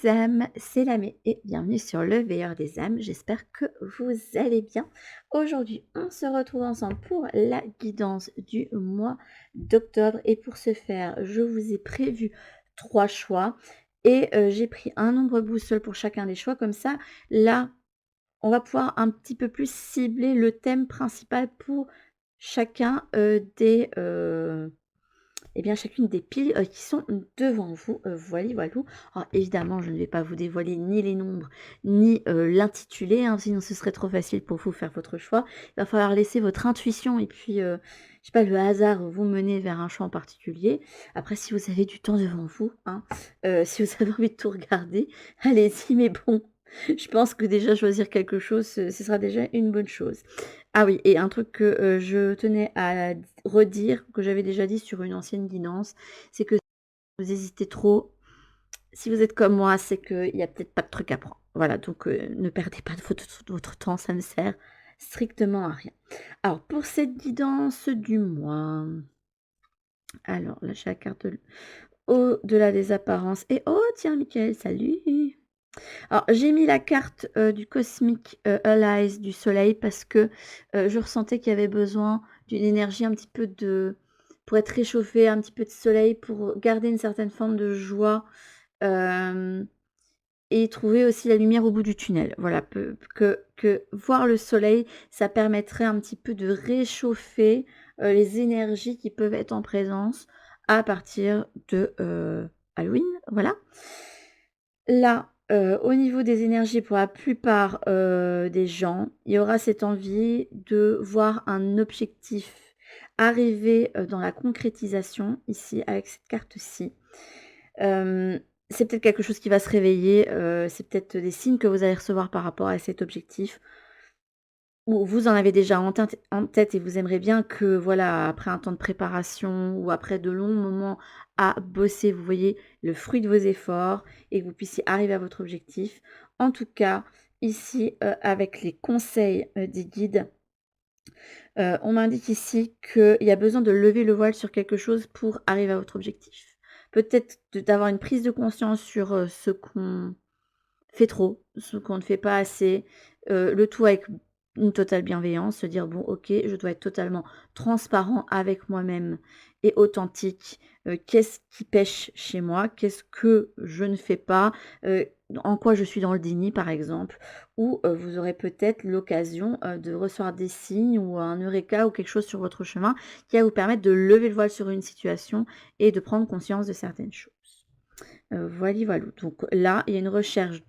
âmes, c'est Lamé et bienvenue sur le veilleur des âmes. J'espère que vous allez bien. Aujourd'hui, on se retrouve ensemble pour la guidance du mois d'octobre et pour ce faire, je vous ai prévu 3 choix et j'ai pris un nombre boussole pour chacun des choix. Comme ça, là, on va pouvoir un petit peu plus cibler le thème principal pour chacun, eh bien, chacune des piles qui sont devant vous. Voili voilou. Alors évidemment, je ne vais pas vous dévoiler ni les nombres, ni l'intitulé, hein, sinon ce serait trop facile pour vous faire votre choix. Il va falloir laisser votre intuition et puis, je sais pas, le hasard vous mener vers un choix en particulier. Après, si vous avez du temps devant vous, hein, si vous avez envie de tout regarder, allez-y, mais bon, je pense que déjà choisir quelque chose, ce sera déjà une bonne chose. Ah oui, et un truc que, je tenais à redire, que j'avais déjà dit sur une ancienne guidance, c'est que si vous hésitez trop, si vous êtes comme moi, c'est qu'il y a peut-être pas de truc à prendre. Voilà, donc ne perdez pas de votre temps, ça ne sert strictement à rien. Alors pour cette guidance du mois, alors là j'ai la carte de au-delà des apparences et oh tiens Mickaël, salut! Alors, j'ai mis la carte, du Cosmic, Allies du soleil parce que, je ressentais qu'il y avait besoin d'une énergie un petit peu pour être réchauffé, un petit peu de soleil, pour garder une certaine forme de joie, hem et trouver aussi la lumière au bout du tunnel. Voilà, peu que voir le soleil, ça permettrait un petit peu de réchauffer, les énergies qui peuvent être en présence à partir de, Halloween, voilà. Là, au niveau des énergies pour la plupart, des gens, il y aura cette envie de voir un objectif arriver, dans la concrétisation ici avec cette carte-ci. Hem, c'est peut-être quelque chose qui va se réveiller, c'est peut-être des signes que vous allez recevoir par rapport à cet objectif. Ou vous en avez déjà en tête et vous aimeriez bien que voilà, après un temps de préparation ou après de longs moments à bosser, vous voyez le fruit de vos efforts et que vous puissiez arriver à votre objectif. En tout cas, ici, avec les conseils, des guides, on m'indique ici qu'il y a besoin de lever le voile sur quelque chose pour arriver à votre objectif. Peut-être d'avoir une prise de conscience sur, ce qu'on fait trop, ce qu'on ne fait pas assez, le tout avec une totale bienveillance, se dire: «Bon OK, je dois être totalement transparent avec moi-même et authentique. Qu'est-ce qui pèche chez moi? Qu'est-ce que je ne fais pas? En quoi je suis dans le déni?» par exemple. Ou, vous aurez peut-être l'occasion, de recevoir des signes ou un eureka ou quelque chose sur votre chemin qui va vous permettre de lever le voile sur une situation et de prendre conscience de certaines choses. Voili voilou. Donc là, il y a une recherche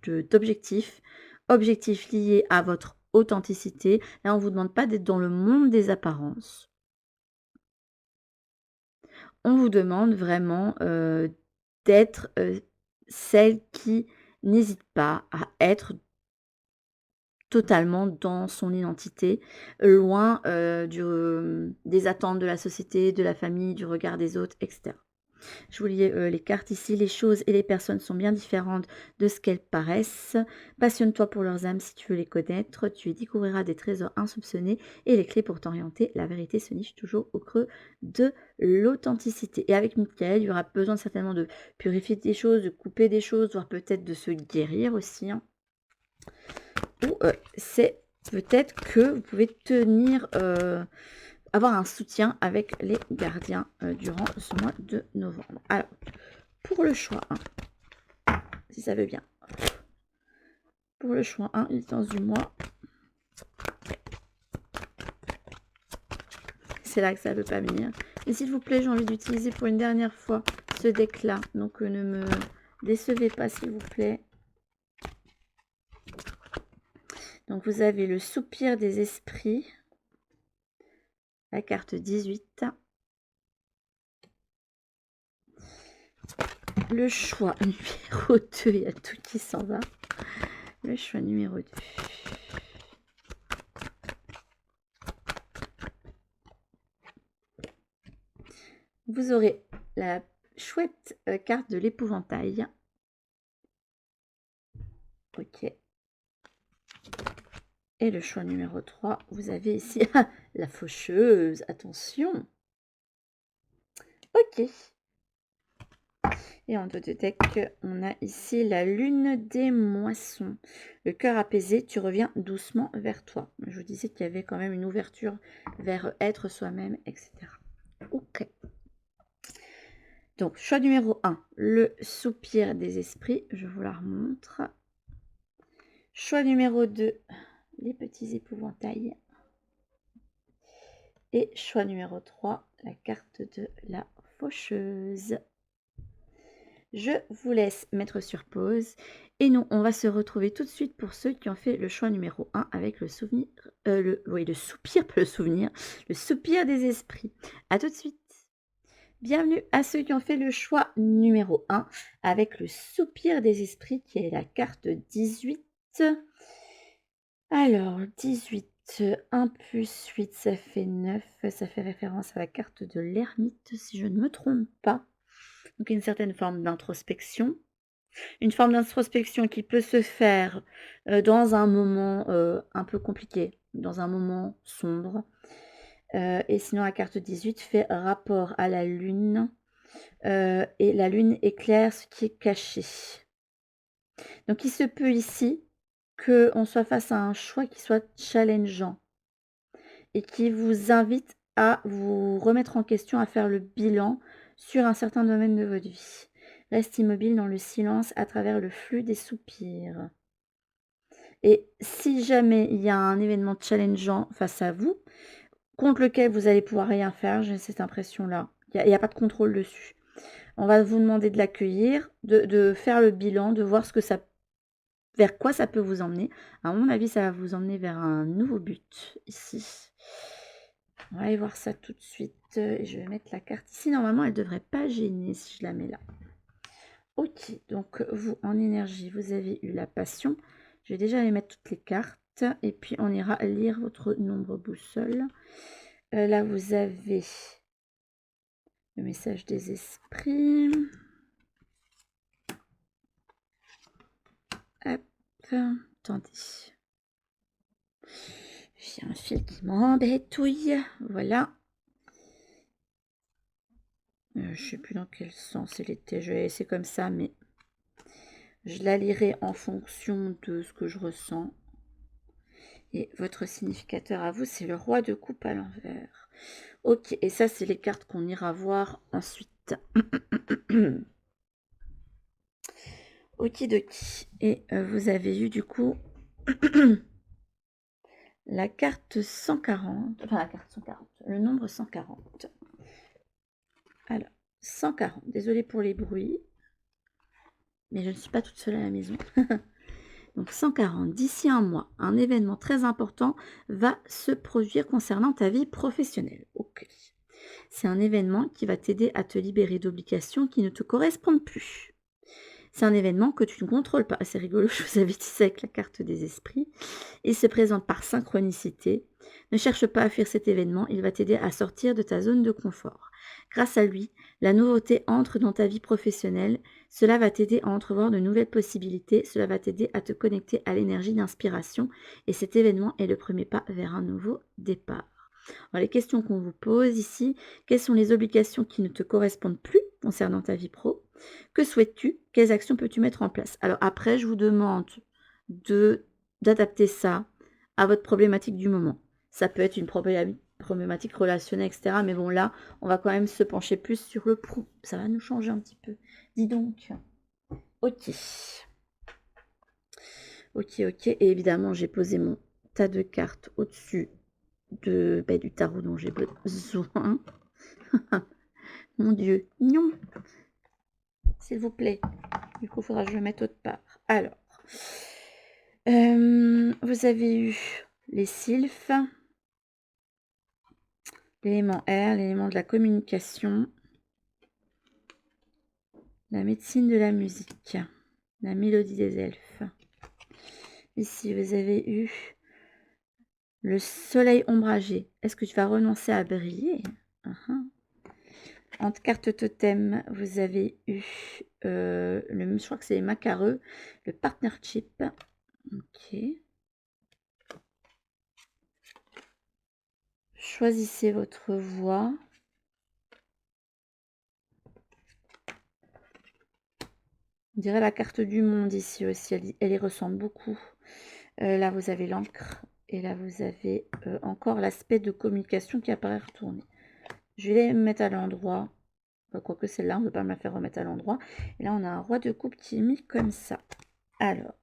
objectifs liés à votre authenticité. Là, on vous demande pas d'être dans le monde des apparences. On vous demande vraiment, d'être, celle qui n'hésite pas à être totalement dans son identité, loin, des attentes de la société, de la famille, du regard des autres et cetera. Je vous lis, les cartes ici. Les choses et les personnes sont bien différentes de ce qu'elles paraissent. Passionne-toi pour leurs âmes si tu veux les connaître. Tu y découvriras des trésors insoupçonnés et les clés pour t'orienter. La vérité se niche toujours au creux de l'authenticité. Et avec Michael, il y aura besoin certainement de purifier des choses, de couper des choses, voire peut-être de se guérir aussi, hein. Ou, c'est peut-être que vous pouvez tenir, avoir un soutien avec les gardiens, durant ce mois de novembre. Alors, pour le choix 1, si ça veut bien. Pour le choix 1, licence du mois. C'est là que ça ne veut pas venir. Et s'il vous plaît, j'ai envie d'utiliser pour une dernière fois ce deck-là. Donc, ne me décevez pas, s'il vous plaît. Donc, vous avez le soupir des esprits. La carte 18. Le choix numéro 2, il y a tout qui s'en va. Le choix numéro 2. Vous aurez la chouette carte de l'épouvantail. Ok. Et le choix numéro 3, vous avez ici la faucheuse. Attention. Ok. Et en dos de deck, on a ici la lune des moissons. Le cœur apaisé, tu reviens doucement vers toi. Je vous disais qu'il y avait quand même une ouverture vers être soi-même, etc. Ok. Donc, choix numéro 1, le soupir des esprits. Je vous la remontre. Choix numéro 2, les petits épouvantails. Et choix numéro 3, la carte de la faucheuse. Je vous laisse mettre sur pause. Et nous, on va se retrouver tout de suite pour ceux qui ont fait le choix numéro 1 avec le souvenir, le soupir, pas le souvenir, le soupir des esprits. À tout de suite. Bienvenue à ceux qui ont fait le choix numéro 1 avec le soupir des esprits qui est la carte 18. Alors, 18, 1 plus 8, ça fait 9. Ça fait référence à la carte de l'ermite, si je ne me trompe pas. Donc, une certaine forme d'introspection. Une forme d'introspection qui peut se faire dans un moment un peu compliqué, dans un moment sombre. Et sinon, la carte 18 fait rapport à la lune. Et la lune éclaire ce qui est caché. Donc, il se peut ici qu'on soit face à un choix qui soit challengeant et qui vous invite à vous remettre en question, à faire le bilan sur un certain domaine de votre vie. Reste immobile dans le silence à travers le flux des soupirs. Et si jamais il y a un événement challengeant face à vous, contre lequel vous allez pouvoir rien faire, j'ai cette impression-là. Il n'y a pas de contrôle dessus. On va vous demander de l'accueillir, de faire le bilan, de voir ce que ça, vers quoi ça peut vous emmener. À mon avis, ça va vous emmener vers un nouveau but ici. On va aller voir ça tout de suite. Et je vais mettre la carte ici. Normalement, elle ne devrait pas gêner si je la mets là. Ok, donc vous, en énergie, vous avez eu la passion. Je vais déjà aller mettre toutes les cartes. Et puis, on ira lire votre nombre boussole. Là, vous avez le message des esprits. Hop, attendez. J'ai un fil qui m'embêtouille. Voilà. Je sais plus dans quel sens elle était. Je vais laisser comme ça, mais je la lirai en fonction de ce que je ressens. Et votre significateur à vous, c'est le roi de coupe à l'envers. Ok, et ça, c'est les cartes qu'on ira voir ensuite. Okidoki. Et vous avez eu du coup la carte 140, enfin la carte 140, le nombre 140. Alors, 140, désolée pour les bruits, mais je ne suis pas toute seule à la maison. Donc 140, d'ici un mois, un événement très important va se produire concernant ta vie professionnelle. Ok. C'est un événement qui va t'aider à te libérer d'obligations qui ne te correspondent plus. C'est un événement que tu ne contrôles pas. C'est rigolo, je vous avais dit ça avec la carte des esprits. Il se présente par synchronicité. Ne cherche pas à fuir cet événement, il va t'aider à sortir de ta zone de confort. Grâce à lui, la nouveauté entre dans ta vie professionnelle. Cela va t'aider à entrevoir de nouvelles possibilités. Cela va t'aider à te connecter à l'énergie d'inspiration. Et cet événement est le premier pas vers un nouveau départ. Alors, les questions qu'on vous pose ici, quelles sont les obligations qui ne te correspondent plus concernant ta vie pro? Que souhaites-tu? Quelles actions peux-tu mettre en place? Alors après, je vous demande d'adapter ça à votre problématique du moment. Ça peut être une problématique relationnelle, etc. Mais bon, là, on va quand même se pencher plus sur le pro. Ça va nous changer un petit peu. Dis donc. Ok. Ok, ok. Et évidemment, j'ai posé mon tas de cartes au-dessus du tarot dont j'ai besoin. Mon Dieu, non. S'il vous plaît. Du coup, il faudra que je le mette autre part. Alors, vous avez eu les sylphes, l'élément air, l'élément de la communication, la médecine de la musique, la mélodie des elfes. Ici, vous avez eu le soleil ombragé. Est-ce que tu vas renoncer à briller? En carte totem, vous avez eu, je crois que c'est les macareux, le partnership. Ok. Choisissez votre voie. On dirait la carte du monde ici aussi, elle y ressemble beaucoup. Là, vous avez l'encre et là, vous avez encore l'aspect de communication qui apparaît retourné. Je vais les mettre à l'endroit. Quoique celle-là, on ne veut pas me la faire remettre à l'endroit. Et là, on a un roi de coupe qui est mis comme ça. Alors,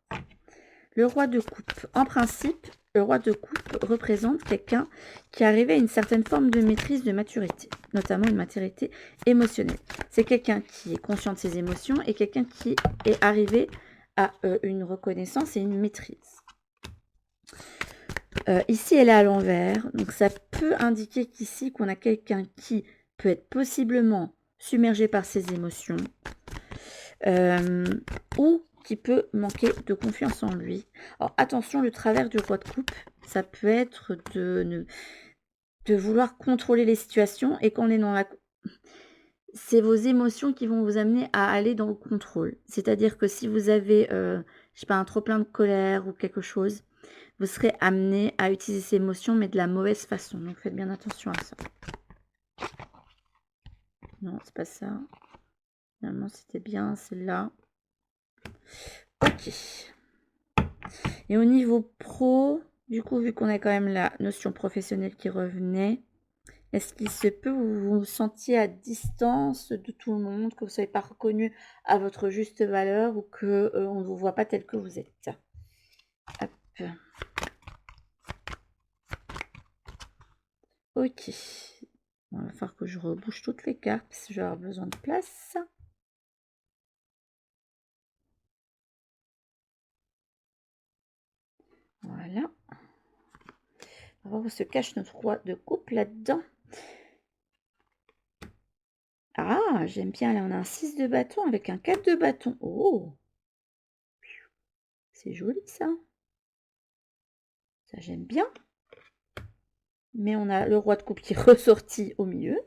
le roi de coupe. En principe, le roi de coupe représente quelqu'un qui est arrivé à une certaine forme de maîtrise, de maturité, notamment une maturité émotionnelle. C'est quelqu'un qui est conscient de ses émotions et quelqu'un qui est arrivé à une reconnaissance et une maîtrise. Ici, elle est à l'envers, donc ça peut indiquer qu'ici, qu'on a quelqu'un qui peut être possiblement submergé par ses émotions ou qui peut manquer de confiance en lui. Alors attention, le travers du roi de coupe, ça peut être de vouloir contrôler les situations et quand on est dans la... C'est vos émotions qui vont vous amener à aller dans le contrôle. C'est-à-dire que si vous avez, je sais pas, un trop-plein de colère ou quelque chose, vous serez amené à utiliser ces émotions, mais de la mauvaise façon. Donc faites bien attention à ça. Non, c'est pas ça. Finalement, c'était bien celle-là. Ok. Et au niveau pro, du coup, vu qu'on a quand même la notion professionnelle qui revenait, est-ce qu'il se peut que vous vous sentiez à distance de tout le monde, que vous ne soyez pas reconnu à votre juste valeur ou que on ne vous voit pas tel que vous êtes? Hop. Ok. Bon, il va falloir que je rebouche toutes les cartes parce que je vais avoir besoin de place. Voilà. On va voir où se cache notre roi de coupe là-dedans. Ah, j'aime bien. Là, on a un 6 de bâton avec un 4 de bâton. Oh, c'est joli ça. Ça, j'aime bien. Mais on a le roi de coupe qui est ressorti au milieu.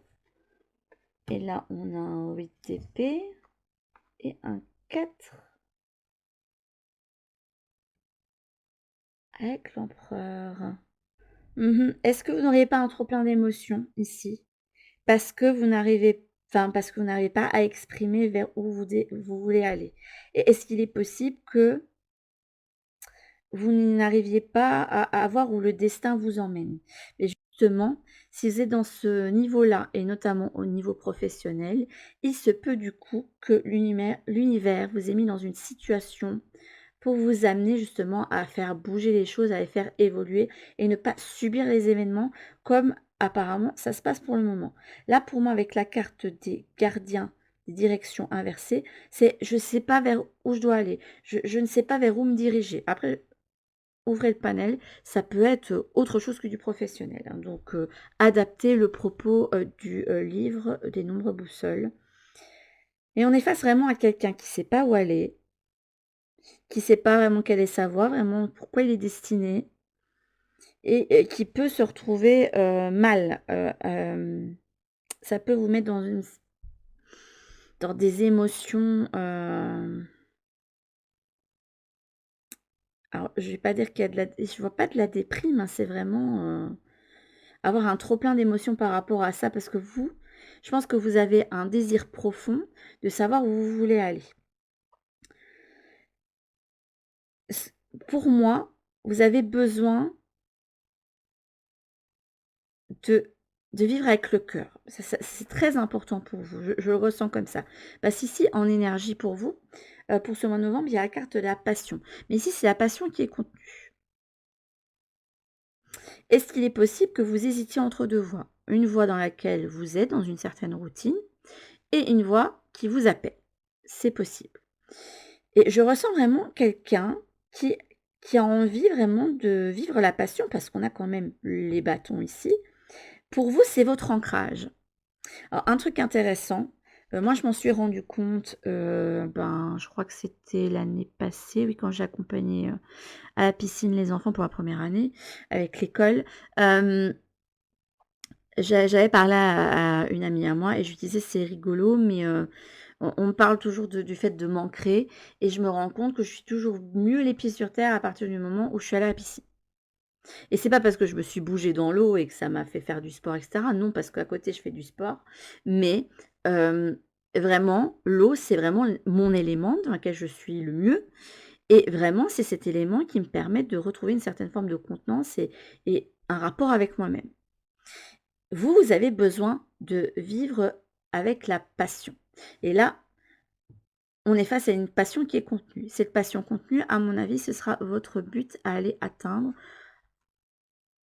Et là, on a un 8 d'épée et un 4 avec l'empereur. Est-ce que vous n'auriez pas un trop plein d'émotions ici? Parce que vous n'arrivez pas à exprimer vers où vous voulez aller. Et est-ce qu'il est possible que vous n'arriviez pas à voir où le destin vous emmène? Et justement, si vous êtes dans ce niveau-là, et notamment au niveau professionnel, il se peut du coup que l'univers vous ait mis dans une situation pour vous amener justement à faire bouger les choses, à les faire évoluer et ne pas subir les événements comme apparemment ça se passe pour le moment. Là, pour moi, avec la carte des gardiens, des directions inversées, c'est je ne sais pas vers où je dois aller, je ne sais pas vers où me diriger. Après, ouvrez le panel, ça peut être autre chose que du professionnel, hein. Donc, adaptez le propos du livre des nombres boussoles. Et on est face vraiment à quelqu'un qui ne sait pas où aller, qui ne sait pas vraiment quelle est sa voie, vraiment pourquoi il est destiné, et qui peut se retrouver mal. Ça peut vous mettre dans des émotions. Alors, je vais pas dire qu'il y a je vois pas de la déprime, hein, c'est vraiment avoir un trop plein d'émotions par rapport à ça, parce que je pense que vous avez un désir profond de savoir où vous voulez aller. Pour moi, vous avez besoin de vivre avec le cœur. C'est très important pour vous, je le ressens comme ça. Parce qu'ici, en énergie pour vous, pour ce mois de novembre, il y a la carte de la passion. Mais ici, c'est la passion qui est contenue. Est-ce qu'il est possible que vous hésitiez entre deux voies? Une voie dans laquelle vous êtes dans une certaine routine et une voie qui vous appelle. C'est possible. Et je ressens vraiment quelqu'un qui a envie vraiment de vivre la passion, parce qu'on a quand même les bâtons ici. Pour vous, c'est votre ancrage. Alors, un truc intéressant, moi je m'en suis rendu compte, je crois que c'était l'année passée, oui, quand j'ai accompagné à la piscine les enfants pour la première année avec l'école. J'avais parlé à une amie à moi et je lui disais: «C'est rigolo, mais on me parle toujours du fait de m'ancrer et je me rends compte que je suis toujours mieux les pieds sur terre à partir du moment où je suis allée à la piscine». Et c'est pas parce que je me suis bougée dans l'eau et que ça m'a fait faire du sport et cetera. Non, parce qu'à côté je fais du sport, mais vraiment, l'eau, c'est vraiment mon élément dans lequel je suis le mieux et vraiment, c'est cet élément qui me permet de retrouver une certaine forme de contenance et un rapport avec moi-même. Vous, vous avez besoin de vivre avec la passion et là, on est face à une passion qui est contenue. Cette passion contenue, à mon avis, ce sera votre but à aller atteindre,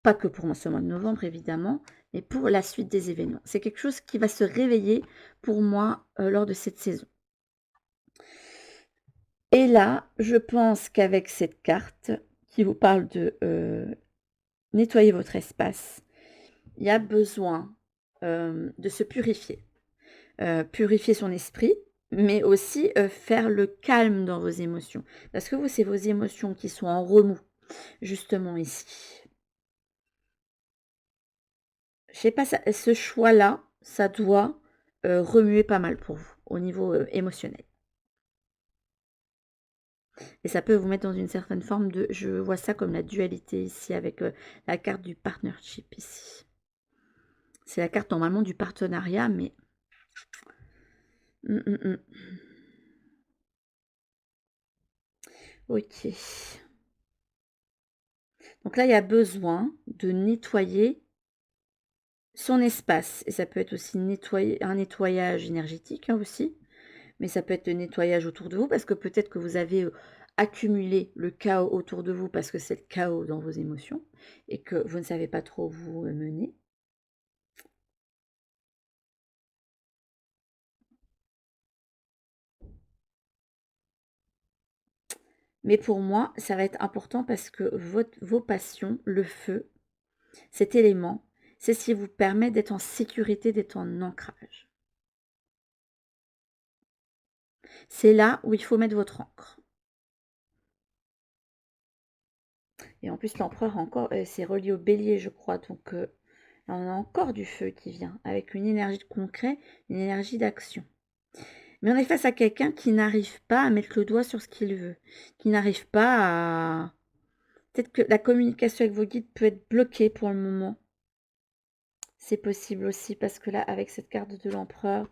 pas que pour ce mois de novembre évidemment, mais pour la suite des événements. C'est quelque chose qui va se réveiller pour moi, lors de cette saison. Et là, je pense qu'avec cette carte qui vous parle de, nettoyer votre espace, il y a besoin, de se purifier. Purifier son esprit, mais aussi, faire le calme dans vos émotions. Parce que vous, c'est vos émotions qui sont en remous, justement ici. Je sais pas, ça ce choix-là, ça doit, remuer pas mal pour vous, au niveau, émotionnel. Et ça peut vous mettre dans une certaine forme de je vois ça comme la dualité ici avec, la carte du partnership ici. C'est la carte normalement du partenariat, mais mmh, mmh, mmh. OK. Donc là, il y a besoin de nettoyer son espace et ça peut être aussi nettoyer un nettoyage énergétique, hein, aussi, mais ça peut être le nettoyage autour de vous parce que peut-être que vous avez, accumulé le chaos autour de vous parce que c'est le chaos dans vos émotions et que vous ne savez pas trop où vous, mener. Mais pour moi, ça va être important parce que vos passions, le feu, cet élément, c'est ce qui vous permet d'être en sécurité, d'être en ancrage. C'est là où il faut mettre votre ancre. Et en plus, l'empereur encore, c'est relié au bélier, je crois. Donc, on a encore du feu qui vient, avec une énergie de concret, une énergie d'action. Mais on est face à quelqu'un qui n'arrive pas à mettre le doigt sur ce qu'il veut, qui n'arrive pas à... Peut-être que la communication avec vos guides peut être bloquée pour le moment. C'est possible aussi, parce que là, avec cette carte de l'empereur...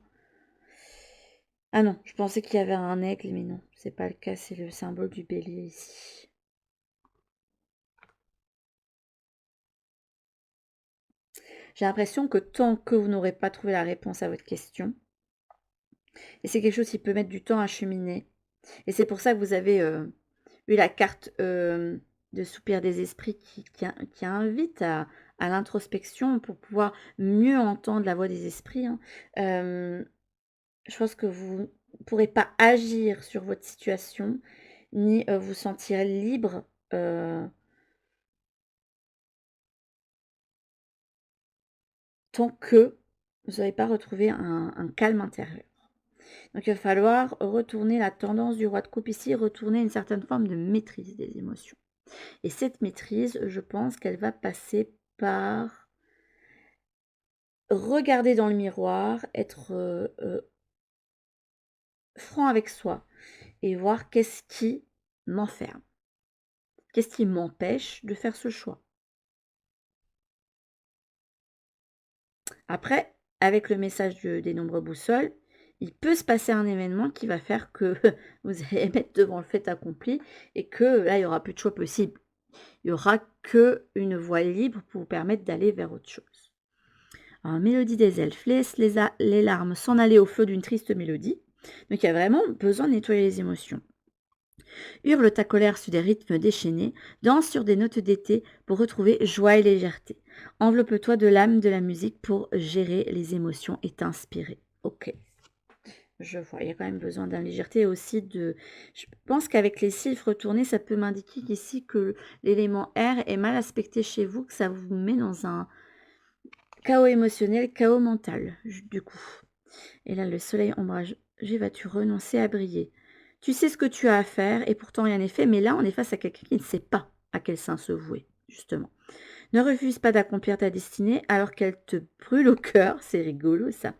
Ah non, je pensais qu'il y avait un aigle, mais non, c'est pas le cas, c'est le symbole du bélier ici. J'ai l'impression que tant que vous n'aurez pas trouvé la réponse à votre question, et c'est quelque chose qui peut mettre du temps à cheminer, et c'est pour ça que vous avez eu la carte de soupir des esprits qui invite à l'introspection pour pouvoir mieux entendre la voix des esprits, hein. Je pense que vous ne pourrez pas agir sur votre situation, ni vous sentir libre tant que vous n'avez pas retrouvé un calme intérieur. Donc il va falloir retourner la tendance du roi de coupe ici, retourner une certaine forme de maîtrise des émotions. Et cette maîtrise, je pense qu'elle va passer par regarder dans le miroir, être franc avec soi et voir qu'est-ce qui m'enferme, qu'est-ce qui m'empêche de faire ce choix. Après, avec le message des nombreux boussoles, il peut se passer un événement qui va faire que vous allez mettre devant le fait accompli et que là, il n'y aura plus de choix possible. Il n'y aura qu'une voie libre pour vous permettre d'aller vers autre chose. Alors, mélodie des elfes, laisse les larmes s'en aller au flot d'une triste mélodie. Donc, il y a vraiment besoin de nettoyer les émotions. Hurle ta colère sur des rythmes déchaînés, danse sur des notes d'été pour retrouver joie et légèreté. Enveloppe-toi de l'âme de la musique pour gérer les émotions et t'inspirer. Ok, je vois, il y a quand même besoin d'une légèreté et aussi de... Je pense qu'avec les cils retournés, ça peut m'indiquer qu'ici que l'élément air est mal aspecté chez vous, que ça vous met dans un chaos émotionnel, chaos mental, du coup. Et là, le soleil ombragé, vas-tu renoncer à briller? Tu sais ce que tu as à faire et pourtant rien n'est fait, mais là, on est face à quelqu'un qui ne sait pas à quel sein se vouer, justement. Ne refuse pas d'accomplir ta destinée alors qu'elle te brûle au cœur, c'est rigolo ça.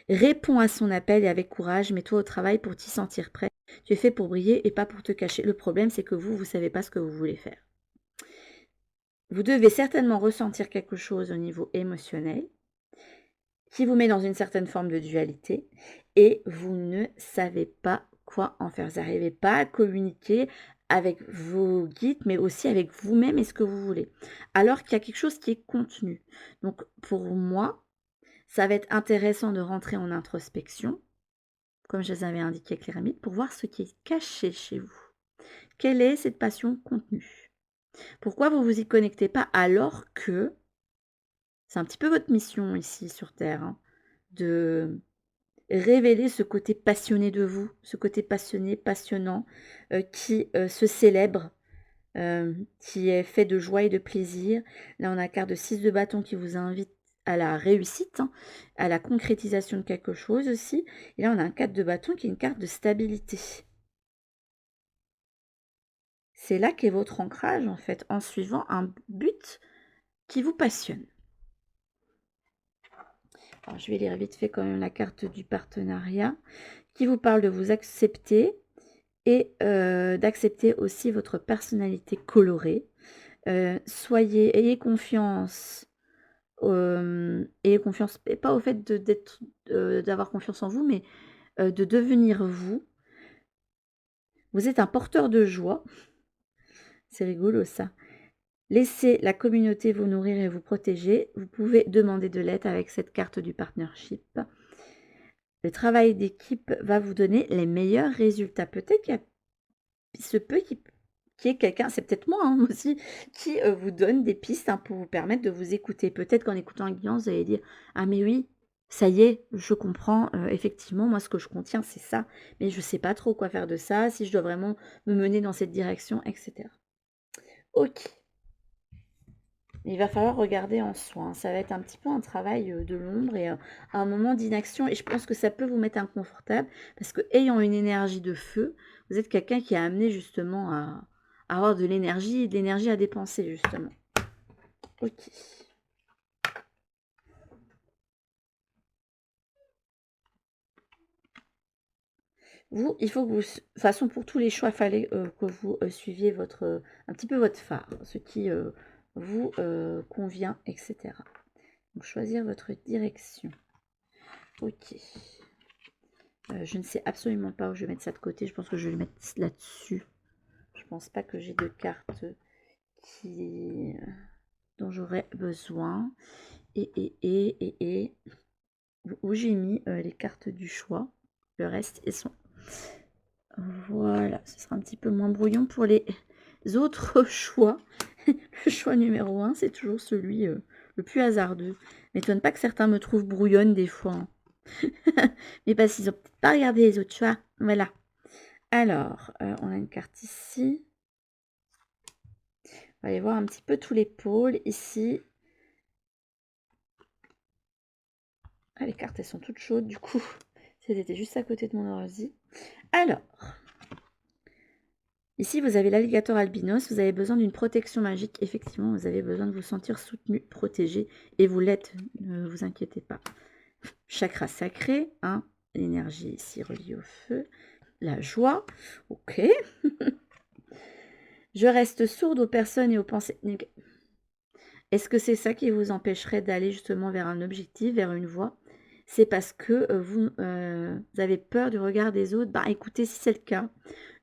Réponds à son appel et avec courage, mets-toi au travail pour t'y sentir prêt. Tu es fait pour briller et pas pour te cacher. Le problème, c'est que vous ne savez pas ce que vous voulez faire. Vous devez certainement ressentir quelque chose au niveau émotionnel qui vous met dans une certaine forme de dualité et vous ne savez pas quoi en faire. Vous n'arrivez pas à communiquer avec vos guides, mais aussi avec vous-même et ce que vous voulez. Alors qu'il y a quelque chose qui est contenu. Donc pour moi, ça va être intéressant de rentrer en introspection, comme je les avais indiqué avec les ermites, pour voir ce qui est caché chez vous. Quelle est cette passion contenue? Pourquoi vous vous y connectez pas alors que c'est un petit peu votre mission ici sur Terre, hein, de révéler ce côté passionné de vous, ce côté passionné, passionnant, qui, se célèbre, qui est fait de joie et de plaisir. Là, on a la carte de 6 de bâton qui vous invite à la réussite, hein, à la concrétisation de quelque chose aussi. Et là, on a un 4 de bâton qui est une carte de stabilité. C'est là qu'est votre ancrage, en fait, en suivant un but qui vous passionne. Alors, je vais lire vite fait quand même la carte du partenariat qui vous parle de vous accepter et d'accepter aussi votre personnalité colorée. Ayez confiance, et pas au fait d'avoir confiance en vous, mais de devenir vous. Vous êtes un porteur de joie. C'est rigolo ça. Laissez la communauté vous nourrir et vous protéger. Vous pouvez demander de l'aide avec cette carte du partnership. Le travail d'équipe va vous donner les meilleurs résultats. Peut-être qu'il se peut qu'il y ait quelqu'un, c'est peut-être moi hein, aussi, qui vous donne des pistes hein, pour vous permettre de vous écouter. Peut-être qu'en écoutant un client, vous allez dire « Ah mais oui, ça y est, je comprends, effectivement, moi ce que je contiens, c'est ça, mais je ne sais pas trop quoi faire de ça, si je dois vraiment me mener dans cette direction, etc. » Ok. Il va falloir regarder en soi, hein. Ça va être un petit peu un travail de l'ombre et un moment d'inaction. Et je pense que ça peut vous mettre inconfortable parce que ayant une énergie de feu, vous êtes quelqu'un qui a amené justement à avoir de l'énergie et de l'énergie à dépenser justement. Ok. Vous, il faut que vous, de toute façon pour tous les choix, il fallait que vous suiviez un petit peu votre phare, ce qui vous convient, etc. Donc choisir votre direction. Ok. Je ne sais absolument pas où je vais mettre ça de côté. Je pense que je vais le mettre là-dessus. Je pense pas que j'ai de cartes dont j'aurais besoin. Et où j'ai mis les cartes du choix. Le reste est son. Voilà, ce sera un petit peu moins brouillon pour les autres choix. Le choix numéro 1, c'est toujours celui le plus hasardeux. M'étonne pas que certains me trouvent brouillonne des fois, hein. Mais parce qu'ils n'ont peut-être pas regardé les autres choix. Voilà. Alors, on a une carte ici. On va aller voir un petit peu tous les pôles ici. Ah, les cartes, elles sont toutes chaudes, du coup. C'était juste à côté de mon ordi. Alors, ici, vous avez l'alligator albinos. Vous avez besoin d'une protection magique. Effectivement, vous avez besoin de vous sentir soutenu, protégé. Et vous l'êtes, ne vous inquiétez pas. Chakra sacré, hein. L'énergie ici reliée au feu. La joie, ok. Je reste sourde aux personnes et aux pensées négatives. Est-ce que c'est ça qui vous empêcherait d'aller justement vers un objectif, vers une voie? C'est parce que vous avez peur du regard des autres? Bah écoutez, si c'est le cas,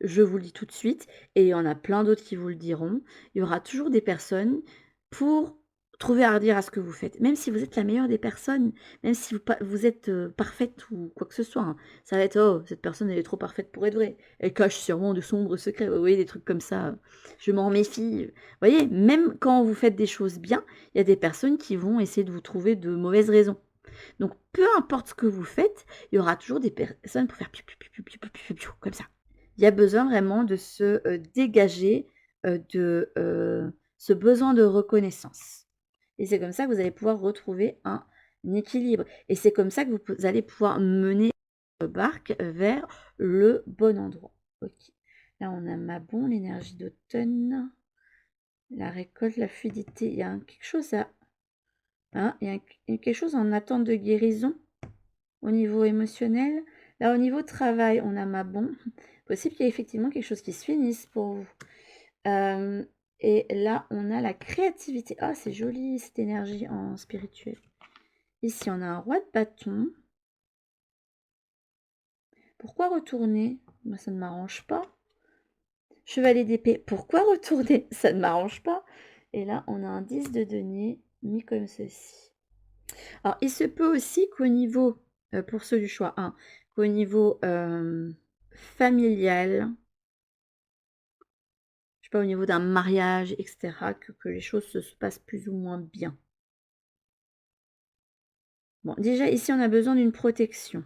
je vous le dis tout de suite, et il y en a plein d'autres qui vous le diront, il y aura toujours des personnes pour trouver à redire à ce que vous faites. Même si vous êtes la meilleure des personnes, même si vous êtes parfaite ou quoi que ce soit, hein, ça va être oh, cette personne elle est trop parfaite pour être vraie. Elle cache sûrement de sombres secrets. Vous voyez, des trucs comme ça. Je m'en méfie. Vous voyez, même quand vous faites des choses bien, il y a des personnes qui vont essayer de vous trouver de mauvaises raisons. Donc, peu importe ce que vous faites, il y aura toujours des personnes pour faire piou, piou, piou, piou, piou, piou, piou, comme ça. Il y a besoin vraiment de se dégager de ce besoin de reconnaissance. Et c'est comme ça que vous allez pouvoir retrouver un équilibre. Et c'est comme ça que vous allez pouvoir mener votre barque vers le bon endroit. Ok. Là, on a Mabon, l'énergie d'automne, la récolte, la fluidité. Il y a quelque chose à... Hein, il y a quelque chose en attente de guérison au niveau émotionnel. Là, au niveau travail, on a Mabon. Possible qu'il y ait effectivement quelque chose qui se finisse pour vous. Et là, on a la créativité. Ah, c'est joli cette énergie en spirituel. Ici, on a un roi de bâton. Pourquoi retourner? Moi, ça ne m'arrange pas. Chevalier d'épée. Pourquoi retourner? Ça ne m'arrange pas. Et là, on a un 10 de denier mis comme ceci. Alors, il se peut aussi qu'au niveau, pour ceux du choix 1, qu'au niveau familial, je sais pas, au niveau d'un mariage, etc., que les choses se passent plus ou moins bien. Bon, déjà, ici, on a besoin d'une protection.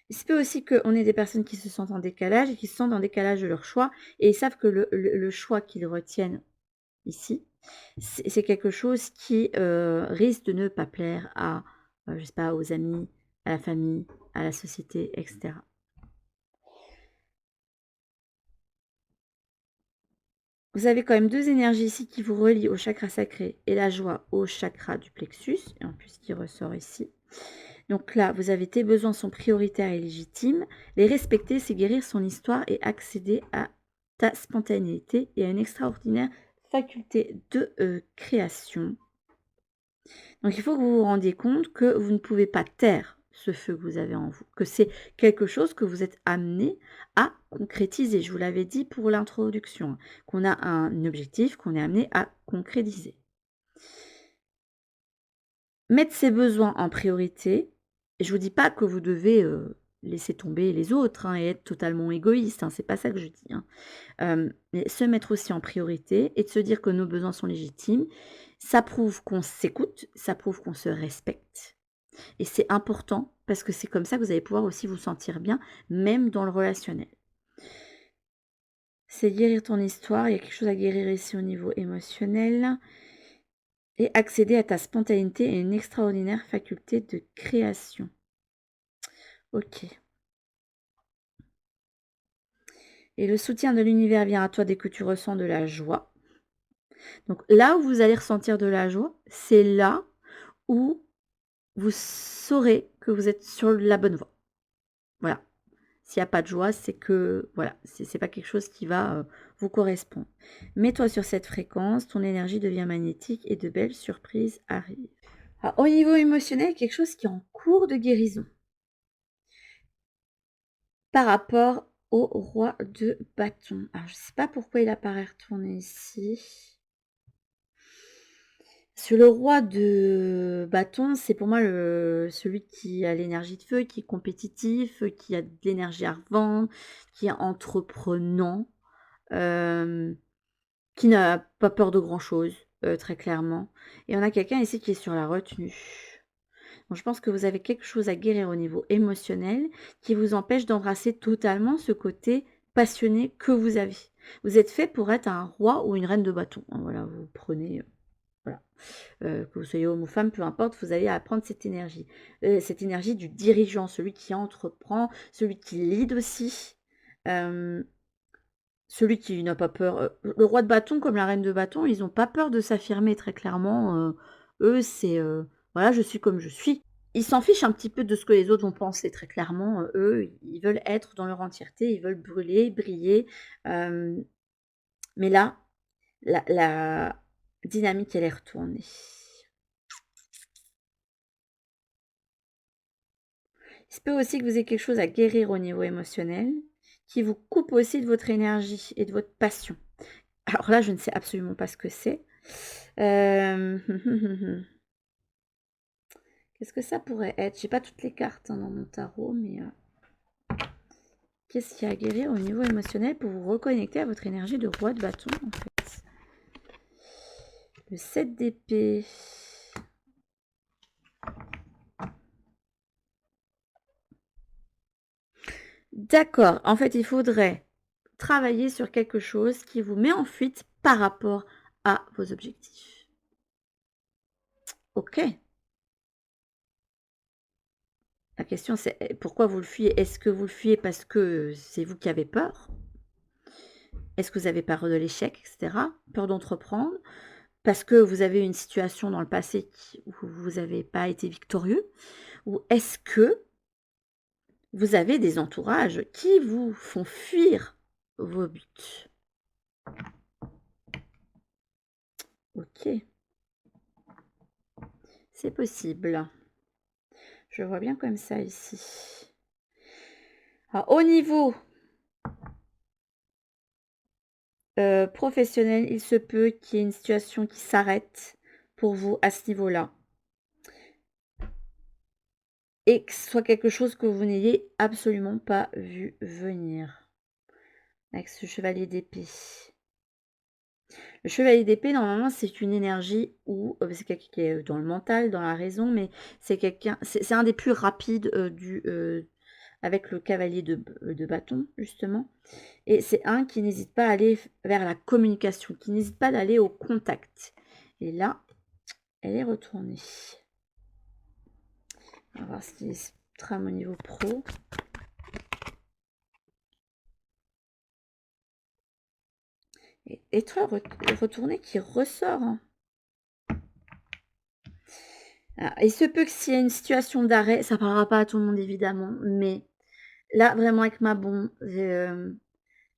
Il se peut aussi qu'on ait des personnes qui se sentent en décalage et qui se sentent en décalage de leur choix et ils savent que le choix qu'ils retiennent ici, c'est quelque chose qui risque de ne pas plaire à, je sais pas, aux amis, à la famille, à la société, etc. Vous avez quand même 2 énergies ici qui vous relient au chakra sacré et la joie au chakra du plexus, et en plus qui ressort ici. Donc là, vous avez tes besoins sont prioritaires et légitimes. Les respecter, c'est guérir son histoire et accéder à ta spontanéité et à une extraordinaire faculté de création. Donc il faut que vous vous rendiez compte que vous ne pouvez pas taire ce feu que vous avez en vous, que c'est quelque chose que vous êtes amené à concrétiser. Je vous l'avais dit pour l'introduction, hein, qu'on a un objectif qu'on est amené à concrétiser. Mettre ses besoins en priorité, et je vous dis pas que vous devez laisser tomber les autres hein, et être totalement égoïste, hein, c'est pas ça que je dis. Hein. Mais se mettre aussi en priorité et de se dire que nos besoins sont légitimes, ça prouve qu'on s'écoute, ça prouve qu'on se respecte. Et c'est important parce que c'est comme ça que vous allez pouvoir aussi vous sentir bien, même dans le relationnel. C'est guérir ton histoire, il y a quelque chose à guérir ici au niveau émotionnel. Et accéder à ta spontanéité et une extraordinaire faculté de création. Ok. Et le soutien de l'univers vient à toi dès que tu ressens de la joie. Donc là où vous allez ressentir de la joie, c'est là où vous saurez que vous êtes sur la bonne voie. Voilà. S'il n'y a pas de joie, c'est que voilà, c'est pas quelque chose qui va vous correspondre. Mets-toi sur cette fréquence, ton énergie devient magnétique et de belles surprises arrivent. Alors, au niveau émotionnel, quelque chose qui est en cours de guérison. Par rapport au roi de bâton. Alors, je ne sais pas pourquoi il apparaît retourné ici. Sur le roi de bâton, c'est pour moi celui qui a l'énergie de feu, qui est compétitif, qui a de l'énergie à revendre, qui est entreprenant, qui n'a pas peur de grand-chose, très clairement. Et on a quelqu'un ici qui est sur la retenue. Donc, je pense que vous avez quelque chose à guérir au niveau émotionnel qui vous empêche d'embrasser totalement ce côté passionné que vous avez. Vous êtes fait pour être un roi ou une reine de bâton. Voilà, vous prenez, voilà, que vous soyez homme ou femme, peu importe, vous allez apprendre cette énergie du dirigeant, celui qui entreprend, celui qui lead aussi, celui qui n'a pas peur. Le roi de bâton comme la reine de bâton, ils n'ont pas peur de s'affirmer très clairement. Eux, c'est voilà, je suis comme je suis. Ils s'en fichent un petit peu de ce que les autres vont penser très clairement, eux, ils veulent être dans leur entièreté, ils veulent brûler, briller, mais là, la dynamique, elle est retournée. Il se peut aussi que vous ayez quelque chose à guérir au niveau émotionnel, qui vous coupe aussi de votre énergie et de votre passion. Alors là, je ne sais absolument pas ce que c'est. Qu'est-ce que ça pourrait être? J'ai pas toutes les cartes hein, dans mon tarot, mais qu'est-ce qu'il y a à guérir au niveau émotionnel pour vous reconnecter à votre énergie de roi de bâton, en fait? Le 7 d'épée. D'accord. En fait, il faudrait travailler sur quelque chose qui vous met en fuite par rapport à vos objectifs. Ok. La question, c'est pourquoi vous le fuyez? Est-ce que vous le fuyez parce que c'est vous qui avez peur? Est-ce que vous avez peur de l'échec, etc. Peur d'entreprendre? Parce que vous avez une situation dans le passé où vous n'avez pas été victorieux? Ou est-ce que vous avez des entourages qui vous font fuir vos buts? Ok, c'est possible. Je vois bien comme ça ici. Alors, au niveau professionnel, il se peut qu'il y ait une situation qui s'arrête pour vous à ce niveau-là. Et que ce soit quelque chose que vous n'ayez absolument pas vu venir. Avec ce chevalier d'épée. Le chevalier d'épée, normalement, c'est une énergie où c'est quelqu'un qui est dans le mental, dans la raison, mais c'est quelqu'un, c'est un des plus rapides avec le cavalier de bâton, justement. Et c'est un qui n'hésite pas à aller vers la communication, qui n'hésite pas d'aller au contact. Et là, elle est retournée. On va voir ce qui se trame au niveau pro. Et étoile retournée qui ressort. Hein. Alors, il se peut que s'il y a une situation d'arrêt, ça ne parlera pas à tout le monde évidemment, mais là vraiment avec ma bombe, je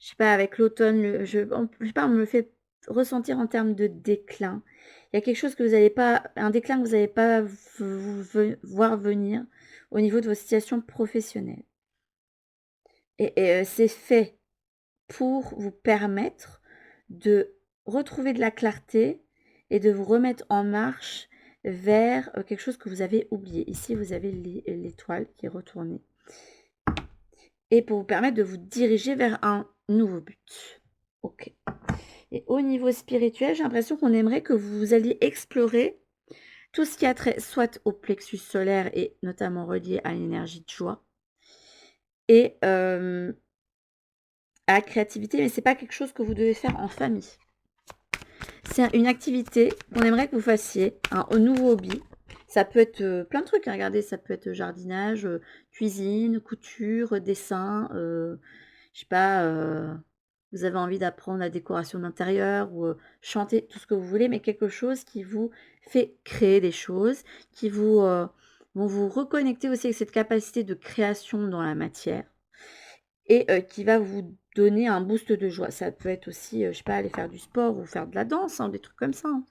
sais pas, avec l'automne, je sais pas, on me le fait ressentir en termes de déclin. Il y a quelque chose que vous n'allez pas, un déclin que vous n'allez pas voir venir au niveau de vos situations professionnelles. Et c'est fait pour vous permettre de retrouver de la clarté et de vous remettre en marche vers quelque chose que vous avez oublié. Ici, vous avez l'étoile qui est retournée. Et pour vous permettre de vous diriger vers un nouveau but. Ok. Et au niveau spirituel, j'ai l'impression qu'on aimerait que vous alliez explorer tout ce qui a trait soit au plexus solaire et notamment relié à l'énergie de joie et à la créativité, mais c'est pas quelque chose que vous devez faire en famille. C'est une activité qu'on aimerait que vous fassiez, un nouveau hobby. Ça peut être plein de trucs, hein, regardez, ça peut être jardinage, cuisine, couture, dessin, je sais pas, vous avez envie d'apprendre la décoration d'intérieur ou chanter, tout ce que vous voulez, mais quelque chose qui vous fait créer des choses, qui vous vont vous reconnecter aussi avec cette capacité de création dans la matière et qui va vous donner un boost de joie. Ça peut être aussi, je sais pas, aller faire du sport ou faire de la danse, hein, des trucs comme ça. Hein.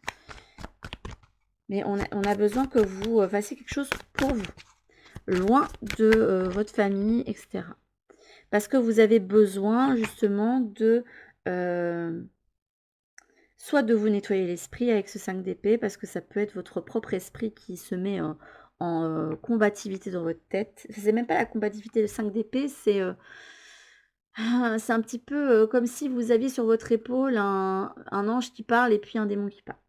Mais on a besoin que vous fassiez quelque chose pour vous, loin de votre famille, etc. Parce que vous avez besoin justement de soit de vous nettoyer l'esprit avec ce 5 d'épée, parce que ça peut être votre propre esprit qui se met en combativité dans votre tête. C'est même pas la combativité de 5 d'épée, c'est un petit peu comme si vous aviez sur votre épaule un ange qui parle et puis un démon qui parle.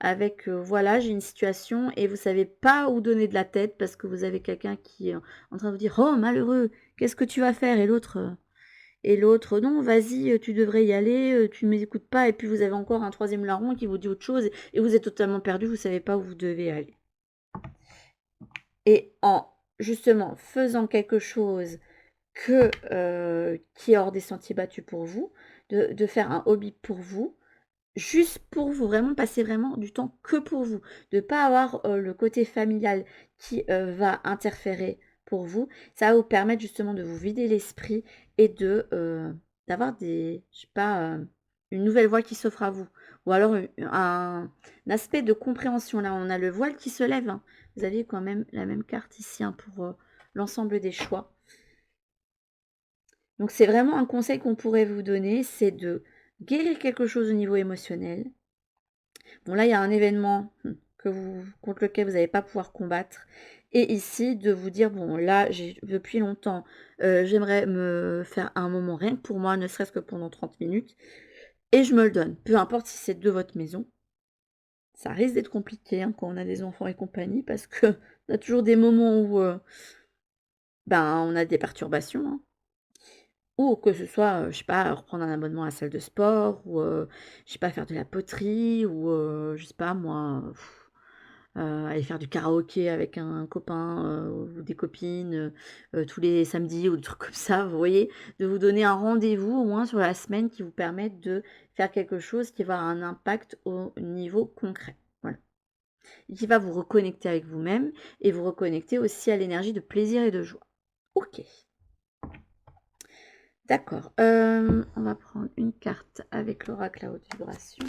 Avec voilà, j'ai une situation et vous savez pas où donner de la tête parce que vous avez quelqu'un qui est en train de vous dire oh malheureux, qu'est-ce que tu vas faire, et l'autre non, vas-y, tu devrais y aller, tu ne m'écoutes pas, et puis vous avez encore un troisième larron qui vous dit autre chose et vous êtes totalement perdu, vous savez pas où vous devez aller. Et en justement faisant quelque chose qui est hors des sentiers battus pour vous, de faire un hobby pour vous, juste pour vous, vraiment passer vraiment du temps que pour vous, de ne pas avoir le côté familial qui va interférer pour vous. Ça va vous permettre justement de vous vider l'esprit et d'avoir des, je sais pas, une nouvelle voie qui s'offre à vous. Ou alors un aspect de compréhension. Là, on a le voile qui se lève. Hein. Vous aviez quand même la même carte ici hein, pour l'ensemble des choix. Donc c'est vraiment un conseil qu'on pourrait vous donner, c'est de guérir quelque chose au niveau émotionnel. Bon là, il y a un événement contre lequel vous n'allez pas pouvoir combattre. Et ici, de vous dire, bon là, depuis longtemps, j'aimerais me faire un moment rien que pour moi, ne serait-ce que pendant 30 minutes. Et je me le donne. Peu importe si c'est de votre maison. Ça risque d'être compliqué hein, quand on a des enfants et compagnie, parce que on a toujours des moments où on a des perturbations. Hein. Ou que ce soit, je sais pas, reprendre un abonnement à la salle de sport ou, je sais pas, faire de la poterie ou, je sais pas moi, aller faire du karaoké avec un copain, ou des copines, tous les samedis ou des trucs comme ça, vous voyez? De vous donner un rendez-vous au moins sur la semaine qui vous permette de faire quelque chose qui va avoir un impact au niveau concret. Voilà. Et qui va vous reconnecter avec vous-même et vous reconnecter aussi à l'énergie de plaisir et de joie. OK. D'accord. On va prendre une carte avec l'oracle à haute vibration.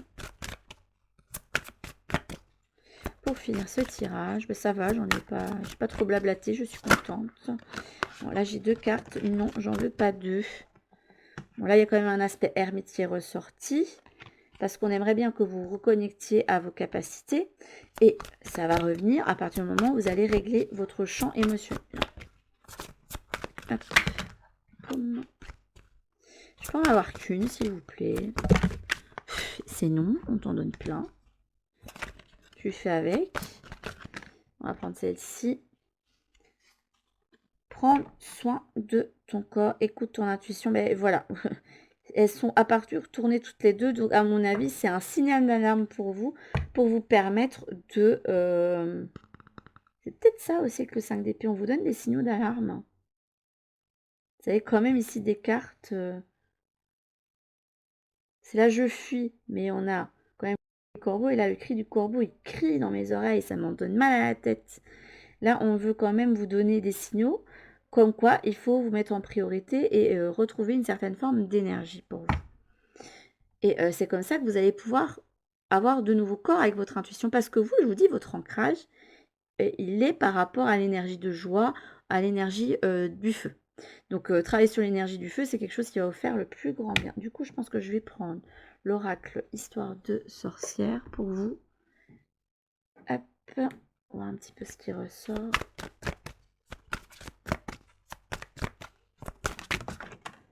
Pour finir ce tirage, ça va, j'ai pas trop blablaté, je suis contente. Bon, là, j'ai 2 cartes. Non, j'en veux pas 2. Bon, là, il y a quand même un aspect ermite qui est ressorti. Parce qu'on aimerait bien que vous vous reconnectiez à vos capacités. Et ça va revenir à partir du moment où vous allez régler votre champ émotionnel. Hop. Je peux en avoir qu'une, s'il vous plaît. C'est non, on t'en donne plein. Tu fais avec. On va prendre celle-ci. Prends soin de ton corps, écoute ton intuition. Mais voilà, elles sont à partir tournées toutes les deux. Donc, à mon avis, c'est un signal d'alarme pour vous permettre de... C'est peut-être ça aussi que le 5 d'épée, on vous donne des signaux d'alarme. Vous avez quand même ici des cartes. C'est là je fuis, mais on a quand même le corbeau. Et là, le cri du corbeau, il crie dans mes oreilles, ça m'en donne mal à la tête. Là, on veut quand même vous donner des signaux, comme quoi il faut vous mettre en priorité et retrouver une certaine forme d'énergie pour vous. Et c'est comme ça que vous allez pouvoir avoir de nouveaux corps avec votre intuition. Parce que vous, je vous dis, votre ancrage, il est par rapport à l'énergie de joie, à l'énergie du feu. Donc, travailler sur l'énergie du feu, c'est quelque chose qui va vous faire le plus grand bien. Du coup, je pense que je vais prendre l'oracle Histoire de sorcière pour vous. Hop, on voit un petit peu ce qui ressort.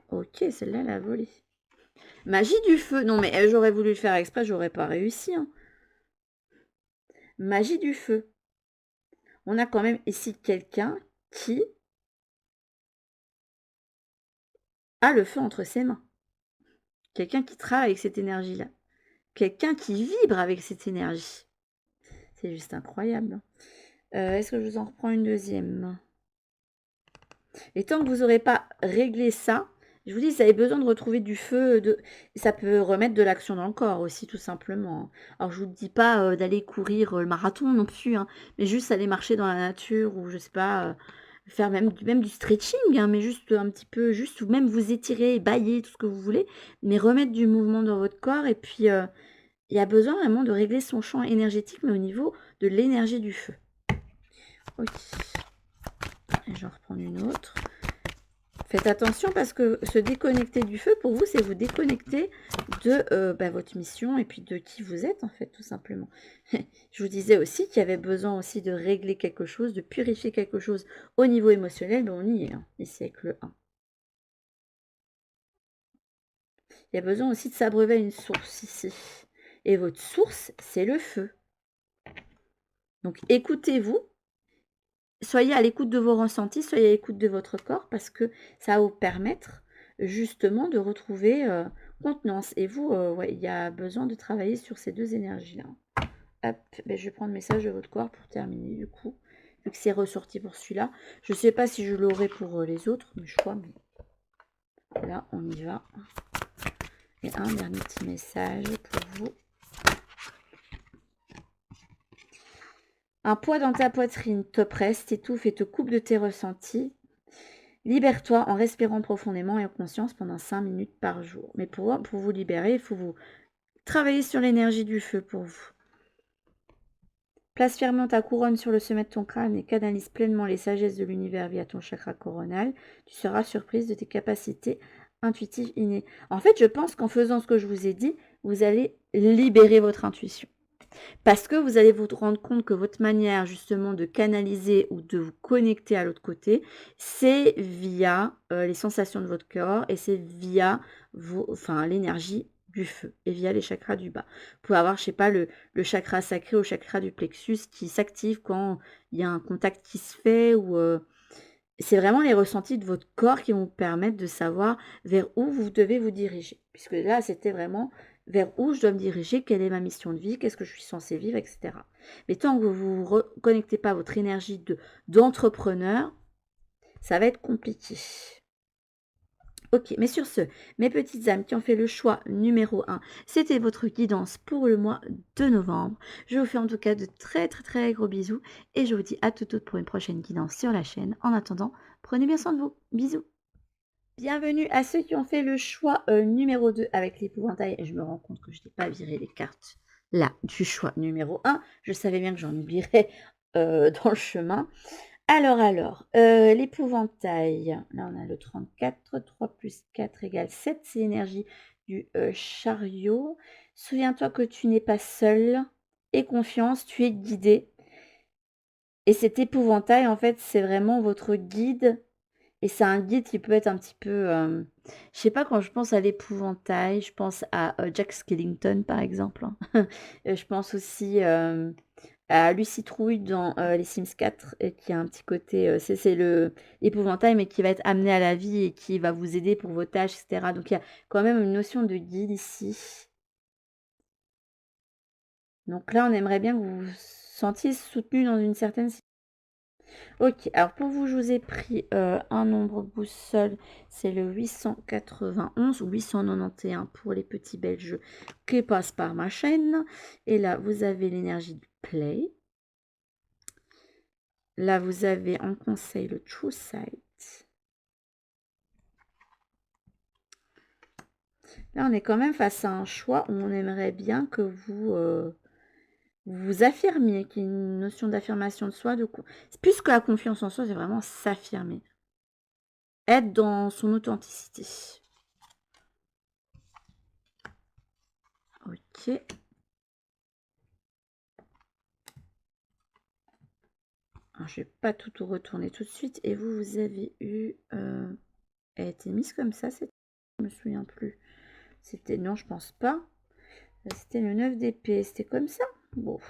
Ok, celle-là, elle a volé. Magie du feu. Non, mais j'aurais voulu le faire exprès, j'aurais pas réussi. Hein. Magie du feu. On a quand même ici quelqu'un qui a le feu entre ses mains. Quelqu'un qui travaille avec cette énergie-là. Quelqu'un qui vibre avec cette énergie. C'est juste incroyable. Est-ce que je vous en reprends une deuxième? Et tant que vous n'aurez pas réglé ça, je vous dis, vous avez besoin de retrouver du feu. Ça peut remettre de l'action dans le corps aussi, tout simplement. Alors, je ne vous dis pas d'aller courir le marathon non plus, hein, mais juste aller marcher dans la nature ou, je sais pas, faire même du stretching, hein, mais juste un petit peu, juste ou même vous étirer, bailler, tout ce que vous voulez, mais remettre du mouvement dans votre corps. Et puis, il y a besoin vraiment de régler son champ énergétique, mais au niveau de l'énergie du feu. Ok. Et je vais en reprendre une autre. Faites attention parce que se déconnecter du feu, pour vous, c'est vous déconnecter de votre mission et puis de qui vous êtes, en fait, tout simplement. Je vous disais aussi qu'il y avait besoin aussi de régler quelque chose, de purifier quelque chose au niveau émotionnel, mais on y est, hein, ici avec le 1. Il y a besoin aussi de s'abreuver à une source ici. Et votre source, c'est le feu. Donc écoutez-vous, soyez à l'écoute de vos ressentis, soyez à l'écoute de votre corps parce que ça va vous permettre justement de retrouver contenance. Et vous, ouais, il y a besoin de travailler sur ces deux énergies-là. Hop, ben, je vais prendre le message de votre corps pour terminer du coup, vu que c'est ressorti pour celui-là. Je ne sais pas si je l'aurai pour les autres, mais je crois. Mais là, on y va. Et un dernier petit message pour vous. Un poids dans ta poitrine t'oppresse, t'étouffe et te coupe de tes ressentis. Libère-toi en respirant profondément et en conscience pendant 5 minutes par jour. Mais pour vous libérer, il faut vous travailler sur l'énergie du feu pour vous. Place fièrement ta couronne sur le sommet de ton crâne et canalise pleinement les sagesses de l'univers via ton chakra coronal. Tu seras surprise de tes capacités intuitives innées. En fait, je pense qu'en faisant ce que je vous ai dit, vous allez libérer votre intuition. Parce que vous allez vous rendre compte que votre manière justement de canaliser ou de vous connecter à l'autre côté, c'est via les sensations de votre corps et c'est via l'énergie du feu et via les chakras du bas. Vous pouvez avoir, je sais pas, le chakra sacré ou le chakra du plexus qui s'active quand il y a un contact qui se fait ou c'est vraiment les ressentis de votre corps qui vont vous permettre de savoir vers où vous devez vous diriger. Puisque là, c'était vraiment vers où je dois me diriger, quelle est ma mission de vie, qu'est-ce que je suis censée vivre, etc. Mais tant que vous ne vous reconnectez pas à votre énergie d'entrepreneur, ça va être compliqué. Ok, mais sur ce, mes petites âmes qui ont fait le choix numéro 1, c'était votre guidance pour le mois de novembre. Je vous fais en tout cas de très très très gros bisous et je vous dis à tout pour une prochaine guidance sur la chaîne. En attendant, prenez bien soin de vous. Bisous. Bienvenue à ceux qui ont fait le choix numéro 2 avec l'épouvantail. Et je me rends compte que je n'ai pas viré les cartes là du choix numéro 1. Je savais bien que j'en oublierais dans le chemin. L'épouvantail. Là, on a le 34. 3 plus 4 égale 7. C'est l'énergie du chariot. Souviens-toi que tu n'es pas seul. Aie confiance, tu es guidé. Et cet épouvantail, en fait, c'est vraiment votre guide. Et c'est un guide qui peut être un petit peu... je sais pas, quand je pense à l'épouvantail, je pense à Jack Skellington, par exemple. Hein. Je pense aussi à Lucie Trouille dans les Sims 4, et qui a un petit côté... c'est l'épouvantail, mais qui va être amené à la vie et qui va vous aider pour vos tâches, etc. Donc il y a quand même une notion de guide ici. Donc là, on aimerait bien que vous vous sentiez soutenu dans une certaine situation. Ok, alors pour vous, je vous ai pris un nombre boussole, c'est le 891 ou 891 pour les petits belges qui passent par ma chaîne. Et là, vous avez l'énergie du play. Là, vous avez en conseil le True Sight. Là, on est quand même face à un choix où on aimerait bien que vous vous affirmiez, qu'il y ait une notion d'affirmation de soi. Plus que la confiance en soi, c'est vraiment s'affirmer. Être dans son authenticité. Ok. Alors, je vais pas tout retourner tout de suite. Et vous, vous avez eu... elle a été mise comme ça, je me souviens plus. C'était... Non, je pense pas. C'était le 9 d'épée. C'était comme ça. Bon.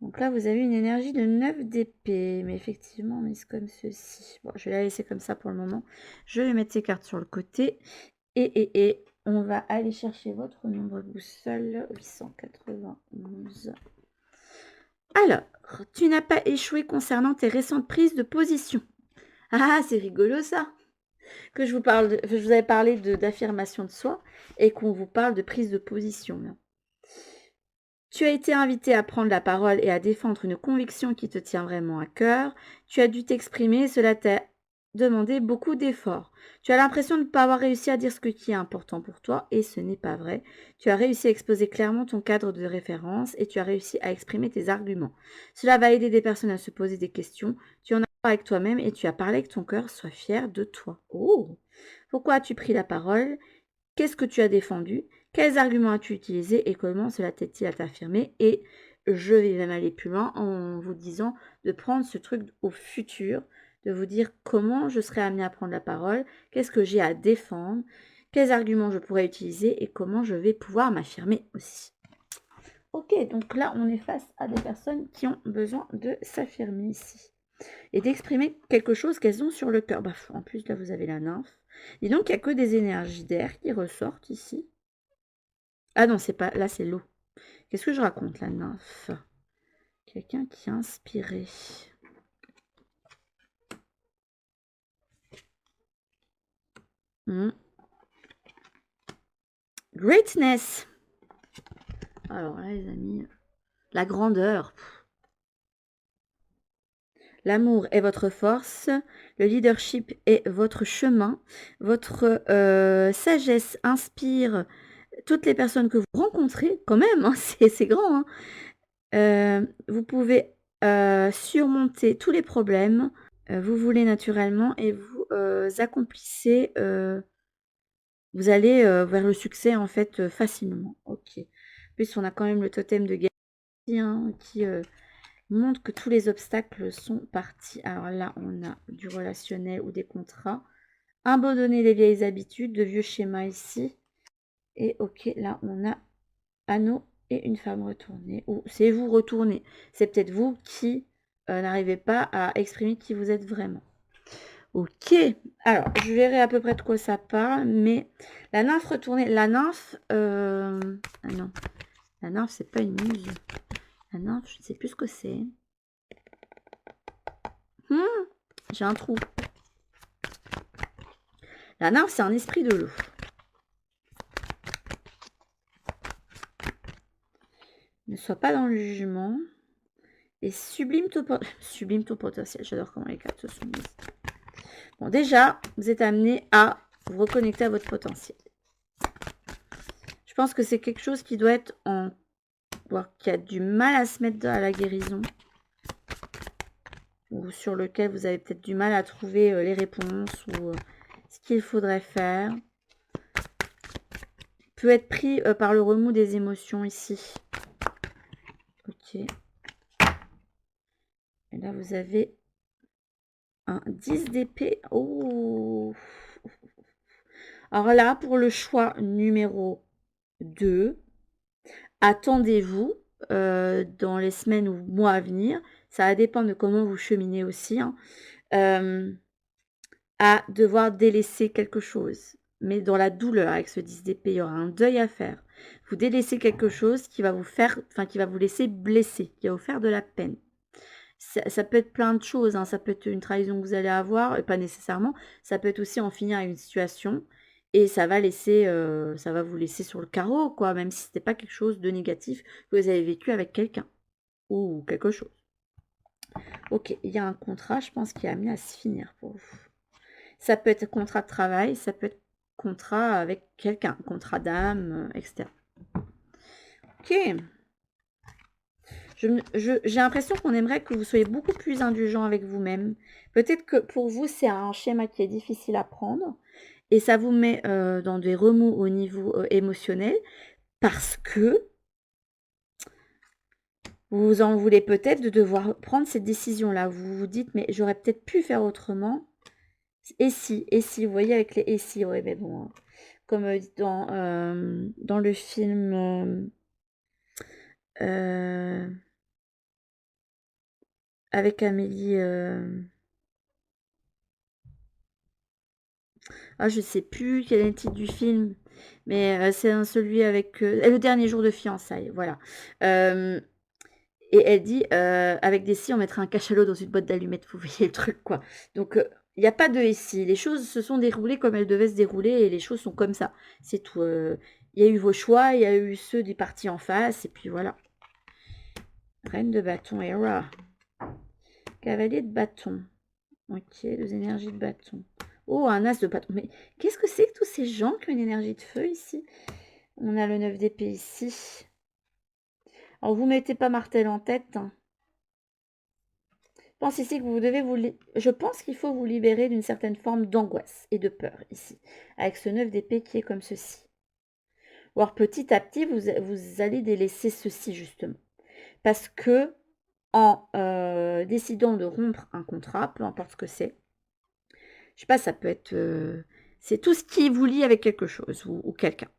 Donc là, vous avez une énergie de 9 d'épée. Mais effectivement, mise comme ceci. Bon, je vais la laisser comme ça pour le moment. Je vais mettre ces cartes sur le côté. Et on va aller chercher votre nombre boussole. 891. Alors, tu n'as pas échoué concernant tes récentes prises de position. Ah, c'est rigolo ça. Que je vous avais parlé d'affirmation de soi et qu'on vous parle de prise de position. Là. Tu as été invité à prendre la parole et à défendre une conviction qui te tient vraiment à cœur. Tu as dû t'exprimer, cela t'a demandé beaucoup d'efforts. Tu as l'impression de ne pas avoir réussi à dire ce qui est important pour toi et ce n'est pas vrai. Tu as réussi à exposer clairement ton cadre de référence et tu as réussi à exprimer tes arguments. Cela va aider des personnes à se poser des questions. Tu en as parlé avec toi-même et tu as parlé avec ton cœur. Sois fier de toi. Oh! Pourquoi as-tu pris la parole? Qu'est-ce que tu as défendu? Quels arguments as-tu utilisés et comment cela t'aide-t-il à t'affirmer? Et je vais même aller plus loin en vous disant de prendre ce truc au futur, de vous dire comment je serai amené à prendre la parole, qu'est-ce que j'ai à défendre, quels arguments je pourrais utiliser et comment je vais pouvoir m'affirmer aussi. Ok, donc là, on est face à des personnes qui ont besoin de s'affirmer ici et d'exprimer quelque chose qu'elles ont sur le cœur. Bah, en plus, là, vous avez la nymphe. Et donc, il n'y a que des énergies d'air qui ressortent ici. Ah non, c'est pas... Là, c'est l'eau. Qu'est-ce que je raconte, la nymphe? Quelqu'un qui est inspiré. Greatness. Alors là, les amis, la grandeur. L'amour est votre force, le leadership est votre chemin, votre sagesse inspire toutes les personnes que vous rencontrez, quand même, hein, c'est grand. Hein. Vous pouvez surmonter tous les problèmes, vous voulez naturellement et vous accomplissez, vous allez vers le succès en fait facilement. Ok. En plus, on a quand même le totem de Gaïa hein, qui montre que tous les obstacles sont partis. Alors là, on a du relationnel ou des contrats. Abandonner les vieilles habitudes, de vieux schémas ici. Et ok, là, on a anneau et une femme retournée. Ou c'est vous retourner. C'est peut-être vous qui n'arrivez pas à exprimer qui vous êtes vraiment. Ok, alors je verrai à peu près de quoi ça parle, mais la nymphe retournée, la nymphe, ah non, la nymphe c'est pas une muse. La nymphe, je ne sais plus ce que c'est. J'ai un trou. La nymphe, c'est un esprit de l'eau. Ne sois pas dans le jugement. Et sublime ton potentiel. J'adore comment les cartes se sont mises. Bon, déjà, vous êtes amené à vous reconnecter à votre potentiel. Je pense que c'est quelque chose qui doit être qui a du mal à se mettre à la guérison. ou sur lequel vous avez peut-être du mal à trouver les réponses ou ce qu'il faudrait faire. Peut être pris par le remous des émotions ici. Ok. Et là, vous avez un 10 d'épée. Oh. Alors là, pour le choix numéro 2, attendez-vous dans les semaines ou mois à venir, ça va dépendre de comment vous cheminez aussi, hein, à devoir délaisser quelque chose. Mais dans la douleur, avec ce 10 d'épée, il y aura un deuil à faire. Vous délaissez quelque chose qui va vous faire, enfin qui va vous laisser blesser, qui va vous faire de la peine. Ça peut être plein de choses, hein. Ça peut être une trahison que vous allez avoir, pas nécessairement. Ça peut être aussi en finir avec une situation et ça va vous laisser sur le carreau, quoi, même si c'était pas quelque chose de négatif que vous avez vécu avec quelqu'un ou quelque chose. Ok, il y a un contrat, je pense, qui est amené à se finir pour vous. Ça peut être contrat de travail, ça peut être contrat avec quelqu'un, contrat d'âme, etc. Ok. J'ai l'impression qu'on aimerait que vous soyez beaucoup plus indulgent avec vous-même. Peut-être que pour vous, c'est un schéma qui est difficile à prendre et ça vous met dans des remous au niveau émotionnel parce que vous en voulez peut-être de devoir prendre cette décision-là. Vous vous dites, mais j'aurais peut-être pu faire autrement. Et si, vous voyez avec les et si, ouais, mais bon, hein. Comme dans le film avec Amélie. Ah, je sais plus quel est le titre du film, mais c'est celui avec le dernier jour de fiançailles, voilà. Et elle dit avec des si, on mettrait un cachalot dans une boîte d'allumettes, vous voyez le truc, quoi. Donc, il n'y a pas de et si. Les choses se sont déroulées comme elles devaient se dérouler et les choses sont comme ça. C'est tout. Il y a eu vos choix, il y a eu ceux des partis en face, et puis voilà. Reine de bâton, Hera. Cavalier de bâton. Ok, deux énergies de bâton. Oh, un as de bâton. Mais qu'est-ce que c'est que tous ces gens qui ont une énergie de feu ici? On a le 9 d'épée ici. Alors, vous mettez pas martel en tête, hein. Je pense ici que vous devez je pense qu'il faut vous libérer d'une certaine forme d'angoisse et de peur ici. Avec ce 9 d'épée qui est comme ceci. Ou alors petit à petit, vous allez délaisser ceci justement. Parce que en décidant de rompre un contrat, peu importe ce que c'est, je sais pas, ça peut être c'est tout ce qui vous lie avec quelque chose ou quelqu'un.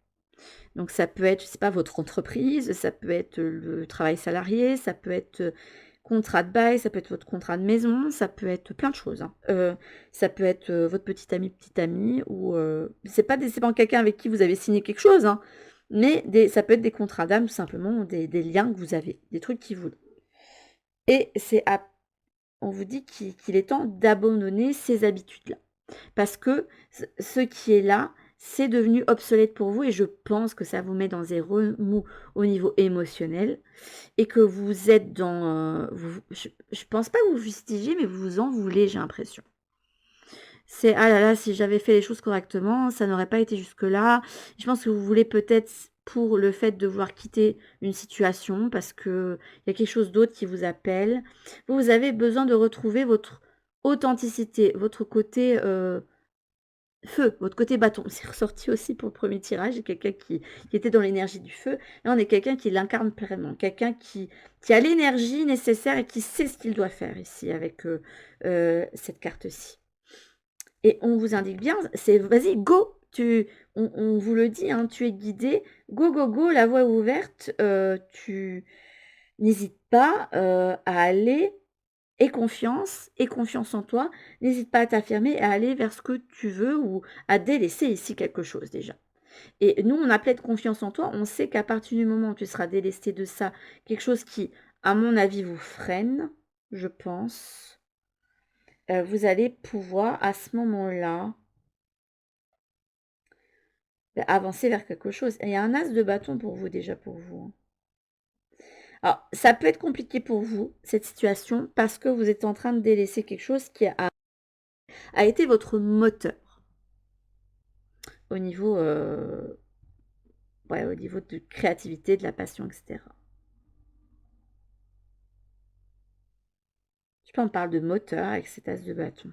Donc ça peut être, je sais pas, votre entreprise, ça peut être le travail salarié, ça peut être contrat de bail, ça peut être votre contrat de maison, ça peut être plein de choses, hein. Ça peut être votre petit ami ou c'est pas quelqu'un avec qui vous avez signé quelque chose, hein, mais ça peut être des contrats d'âme tout simplement, des liens que vous avez, des trucs qui vous lient. Et on vous dit qu'il est temps d'abandonner ces habitudes-là. Parce que ce qui est là, c'est devenu obsolète pour vous et je pense que ça vous met dans des remous au niveau émotionnel et que vous êtes dans... je pense pas que vous fustigez, mais vous vous en voulez, j'ai l'impression. C'est, ah là là, si j'avais fait les choses correctement, ça n'aurait pas été jusque-là. Je pense que vous voulez peut-être pour le fait de vouloir quitter une situation parce que il y a quelque chose d'autre qui vous appelle. Vous avez besoin de retrouver votre authenticité, votre côté feu, votre côté bâton. C'est ressorti aussi pour le premier tirage. Il y a quelqu'un qui était dans l'énergie du feu. Là, on est quelqu'un qui l'incarne pleinement. Quelqu'un qui a l'énergie nécessaire et qui sait ce qu'il doit faire ici avec cette carte-ci. Et on vous indique bien, c'est vas-y, go! On vous le dit, hein, tu es guidé. Go, go, go, la voie est ouverte. Tu n'hésites pas à aller et confiance en toi. N'hésite pas à t'affirmer et à aller vers ce que tu veux ou à délaisser ici quelque chose déjà. Et nous, on a plein de confiance en toi. On sait qu'à partir du moment où tu seras délesté de ça, quelque chose qui, à mon avis, vous freine, je pense, vous allez pouvoir à ce moment-là avancer vers quelque chose. Et il y a un as de bâton pour vous déjà pour vous, hein. Alors, ça peut être compliqué pour vous, cette situation, parce que vous êtes en train de délaisser quelque chose qui a été votre moteur au niveau, ouais, au niveau de créativité, de la passion, etc. Puis on parle de moteur avec cet as de bâton.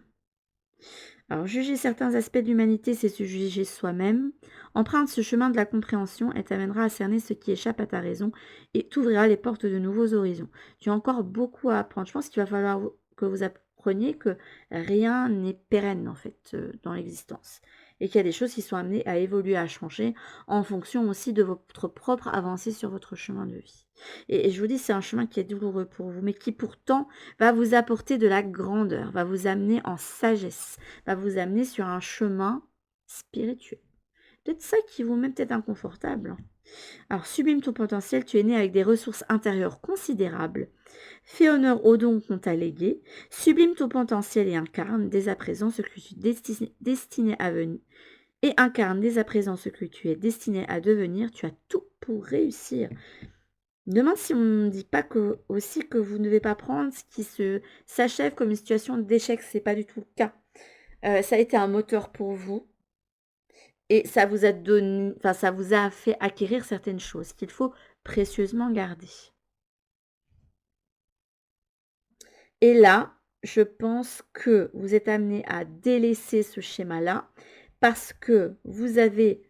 Alors, juger certains aspects de l'humanité, c'est se juger soi-même. Emprunte ce chemin de la compréhension et t'amènera à cerner ce qui échappe à ta raison et t'ouvrira les portes de nouveaux horizons. Tu as encore beaucoup à apprendre. Je pense qu'il va falloir que vous appreniez que rien n'est pérenne, en fait, dans l'existence. Et qu'il y a des choses qui sont amenées à évoluer, à changer, en fonction aussi de votre propre avancée sur votre chemin de vie. Et je vous dis, c'est un chemin qui est douloureux pour vous, mais qui pourtant va vous apporter de la grandeur, va vous amener en sagesse, va vous amener sur un chemin spirituel. Peut-être ça qui vous met peut-être inconfortable. Alors, sublime ton potentiel, tu es né avec des ressources intérieures considérables. Fais honneur aux dons qu'on t'a légués. Sublime ton potentiel et incarne dès à présent ce que tu es destiné à venir. Et incarne dès à présent ce que tu es destiné à devenir. Tu as tout pour réussir. Demande si on ne dit pas que, aussi que vous ne devez pas prendre ce qui s'achève comme une situation d'échec. Ce n'est pas du tout le cas. Ça a été un moteur pour vous. Et ça vous a donné, enfin, ça vous a fait acquérir certaines choses qu'il faut précieusement garder. Et là, je pense que vous êtes amené à délaisser ce schéma-là parce que vous avez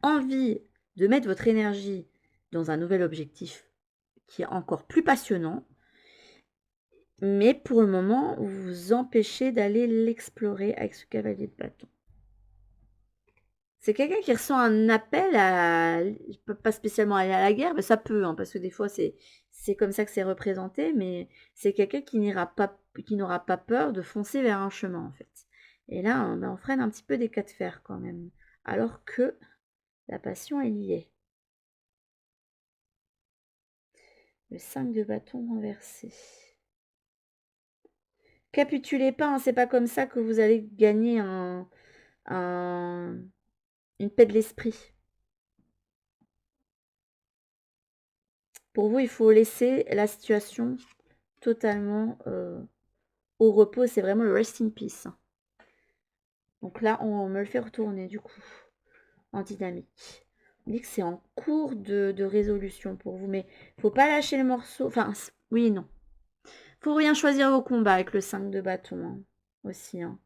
envie de mettre votre énergie dans un nouvel objectif qui est encore plus passionnant. Mais pour le moment, vous vous empêchez d'aller l'explorer avec ce cavalier de bâton. C'est quelqu'un qui ressent un appel à, je peux pas spécialement aller à la guerre, mais ça peut, hein, parce que des fois c'est comme ça que c'est représenté, mais c'est quelqu'un qui n'aura pas peur de foncer vers un chemin en fait. Et là, on freine un petit peu des cas de fer quand même, alors que la passion elle y est. Le 5 de bâton renversé. Capitulez pas, hein, c'est pas comme ça que vous allez gagner une paix de l'esprit. Pour vous, il faut laisser la situation totalement au repos. C'est vraiment le rest in peace. Donc là, on me le fait retourner du coup en dynamique. On dit que c'est en cours de résolution pour vous, mais faut pas lâcher le morceau. Enfin, oui et non. Faut rien choisir vos combats avec le 5 de bâton hein, aussi. Hein.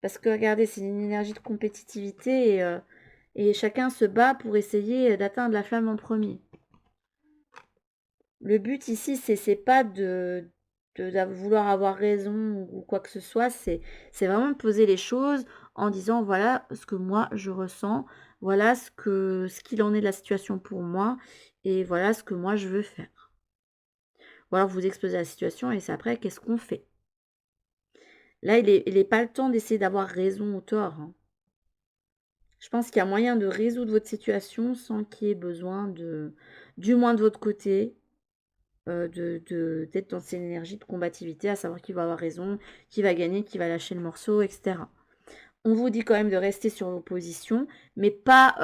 Parce que regardez, c'est une énergie de compétitivité et chacun se bat pour essayer d'atteindre la flamme en premier. Le but ici, c'est pas de vouloir avoir raison ou quoi que ce soit, c'est vraiment de poser les choses en disant voilà ce que moi je ressens, voilà ce qu'il en est de la situation pour moi et voilà ce que moi je veux faire. Ou alors vous exposez la situation et c'est après qu'est-ce qu'on fait. Là, il est pas le temps d'essayer d'avoir raison ou tort. Hein. Je pense qu'il y a moyen de résoudre votre situation sans qu'il y ait besoin du moins de votre côté, d'être dans cette énergie de combativité, à savoir qui va avoir raison, qui va gagner, qui va lâcher le morceau, etc. On vous dit quand même de rester sur vos positions, mais pas...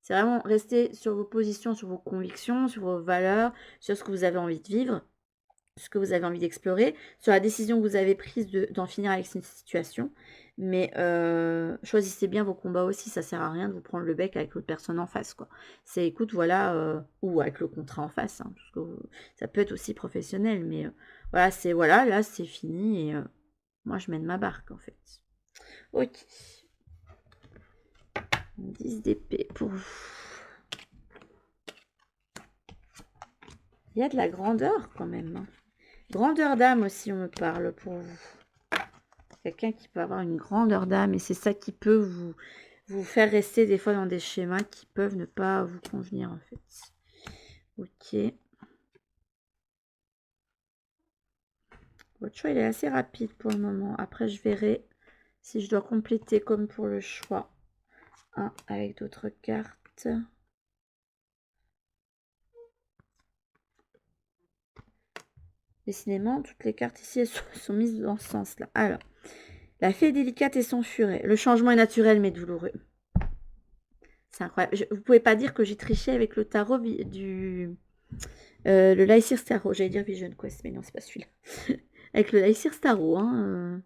c'est vraiment rester sur vos positions, sur vos convictions, sur vos valeurs, sur ce que vous avez envie de vivre, ce que vous avez envie d'explorer, sur la décision que vous avez prise d'en finir avec cette situation. Mais choisissez bien vos combats aussi, ça sert à rien de vous prendre le bec avec l'autre personne en face, quoi. C'est écoute, voilà, ou avec le contrat en face, hein, parce que ça peut être aussi professionnel, mais voilà, voilà, là c'est fini et moi je mène ma barque en fait. Ok. 10 d'épée pour vous. Il y a de la grandeur quand même. Hein. Grandeur d'âme aussi, on me parle pour vous. Quelqu'un qui peut avoir une grandeur d'âme et c'est ça qui peut vous faire rester des fois dans des schémas qui peuvent ne pas vous convenir en fait. Ok. Votre choix il est assez rapide pour le moment. Après je verrai si je dois compléter comme pour le choix. Avec d'autres cartes. Décidément, toutes les cartes ici sont mises dans ce sens-là. Alors, la fée est délicate et censurée. Le changement est naturel mais douloureux. C'est incroyable. Vous ne pouvez pas dire que j'ai triché avec le tarot le Lycir Tarot. J'allais dire Vision Quest, mais non, c'est pas celui-là. Avec le Lycir Tarot. Hein,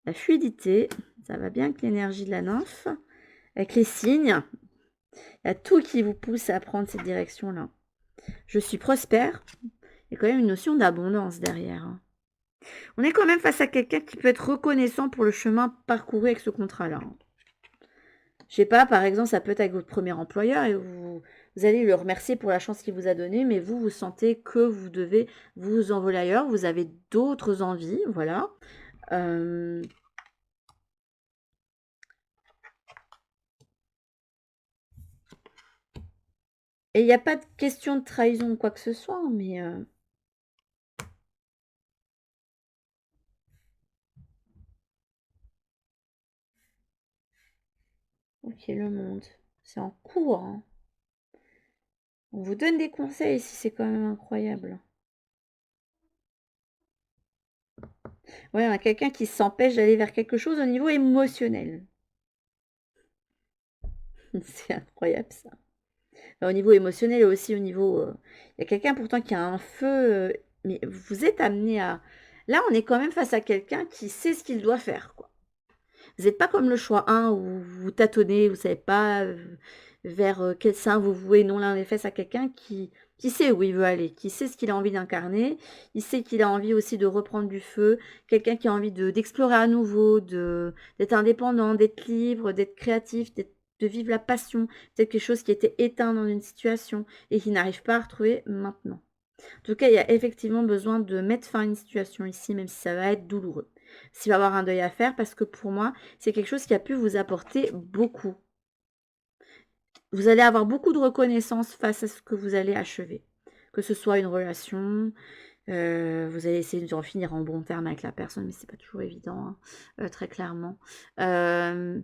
la fluidité, ça va bien avec l'énergie de la nymphe. Avec les signes, il y a tout qui vous pousse à prendre cette direction-là. Je suis prospère. Il y a quand même une notion d'abondance derrière. Hein. On est quand même face à quelqu'un qui peut être reconnaissant pour le chemin parcouru avec ce contrat-là, hein. Je sais pas, par exemple, ça peut être avec votre premier employeur et vous allez le remercier pour la chance qu'il vous a donnée, mais vous sentez que vous devez vous envoler ailleurs, vous avez d'autres envies, voilà. Et il n'y a pas de question de trahison ou quoi que ce soit, mais ok, le monde, c'est en cours, hein. On vous donne des conseils ici, c'est quand même incroyable. Ouais, on a quelqu'un qui s'empêche d'aller vers quelque chose au niveau émotionnel. C'est incroyable ça. Au niveau émotionnel et aussi au niveau... il y a quelqu'un pourtant qui a un feu, mais vous êtes amené à... Là, on est quand même face à quelqu'un qui sait ce qu'il doit faire, quoi. Vous n'êtes pas comme le choix 1 où vous tâtonnez, vous ne savez pas vers quel sein vous vouez. Non, là, on est face à quelqu'un qui sait où il veut aller, qui sait ce qu'il a envie d'incarner. Il sait qu'il a envie aussi de reprendre du feu. Quelqu'un qui a envie d'explorer à nouveau, d'être indépendant, d'être libre, d'être créatif, de vivre la passion. Peut-être quelque chose qui était éteint dans une situation et qui n'arrive pas à retrouver maintenant. En tout cas, il y a effectivement besoin de mettre fin à une situation ici, même si ça va être douloureux. S'il va y avoir un deuil à faire, parce que pour moi, c'est quelque chose qui a pu vous apporter beaucoup. Vous allez avoir beaucoup de reconnaissance face à ce que vous allez achever. Que ce soit une relation, vous allez essayer d'en finir en bon terme avec la personne, mais c'est pas toujours évident, hein, très clairement. Je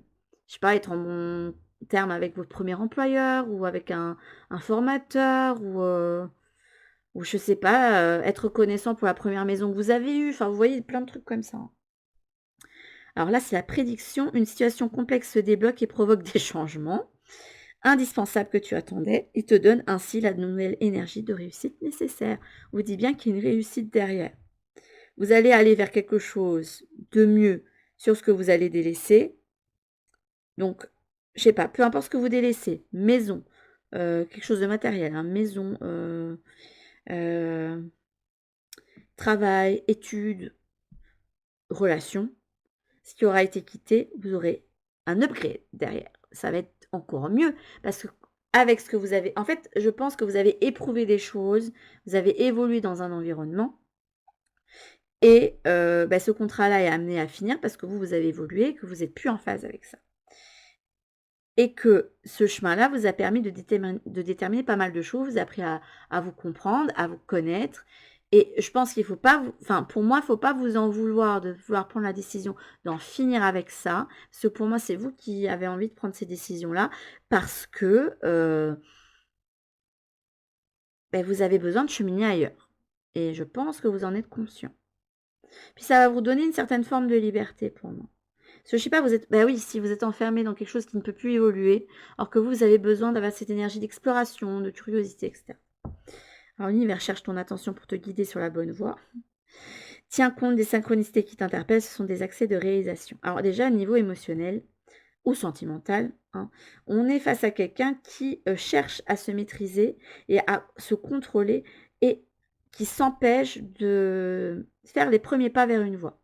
sais pas, être en bon terme avec votre premier employeur ou avec un formateur ou je sais pas, être reconnaissant pour la première maison que vous avez eue. Enfin, vous voyez, plein de trucs comme ça, hein. Alors là, c'est la prédiction. Une situation complexe se débloque et provoque des changements indispensables que tu attendais. Il te donne ainsi la nouvelle énergie de réussite nécessaire. On vous dit bien qu'il y a une réussite derrière. Vous allez aller vers quelque chose de mieux sur ce que vous allez délaisser. Donc, je sais pas, peu importe ce que vous délaissez, maison, quelque chose de matériel, hein, maison, euh, travail, études, relations, ce qui aura été quitté, vous aurez un upgrade derrière. Ça va être encore mieux parce que avec ce que vous avez, en fait, je pense que vous avez éprouvé des choses, vous avez évolué dans un environnement et ce contrat-là est amené à finir parce que vous avez évolué, que vous n'êtes plus en phase avec ça. Et que ce chemin-là vous a permis de déterminer pas mal de choses, vous a appris à vous comprendre, à vous connaître. Et je pense qu'il ne faut pas, enfin pour moi, il ne faut pas vous en vouloir de vouloir prendre la décision d'en finir avec ça. Parce que pour moi, c'est vous qui avez envie de prendre ces décisions-là parce que vous avez besoin de cheminer ailleurs. Et je pense que vous en êtes conscient. Puis ça va vous donner une certaine forme de liberté pour moi. Parce que je sais pas, vous êtes, bah oui, si vous êtes enfermé dans quelque chose qui ne peut plus évoluer, alors que vous avez besoin d'avoir cette énergie d'exploration, de curiosité, etc. Alors l'univers cherche ton attention pour te guider sur la bonne voie. Tiens compte des synchronicités qui t'interpellent, ce sont des accès de réalisation. Alors déjà, au niveau émotionnel ou sentimental, hein, on est face à quelqu'un qui cherche à se maîtriser et à se contrôler et qui s'empêche de faire les premiers pas vers une voie.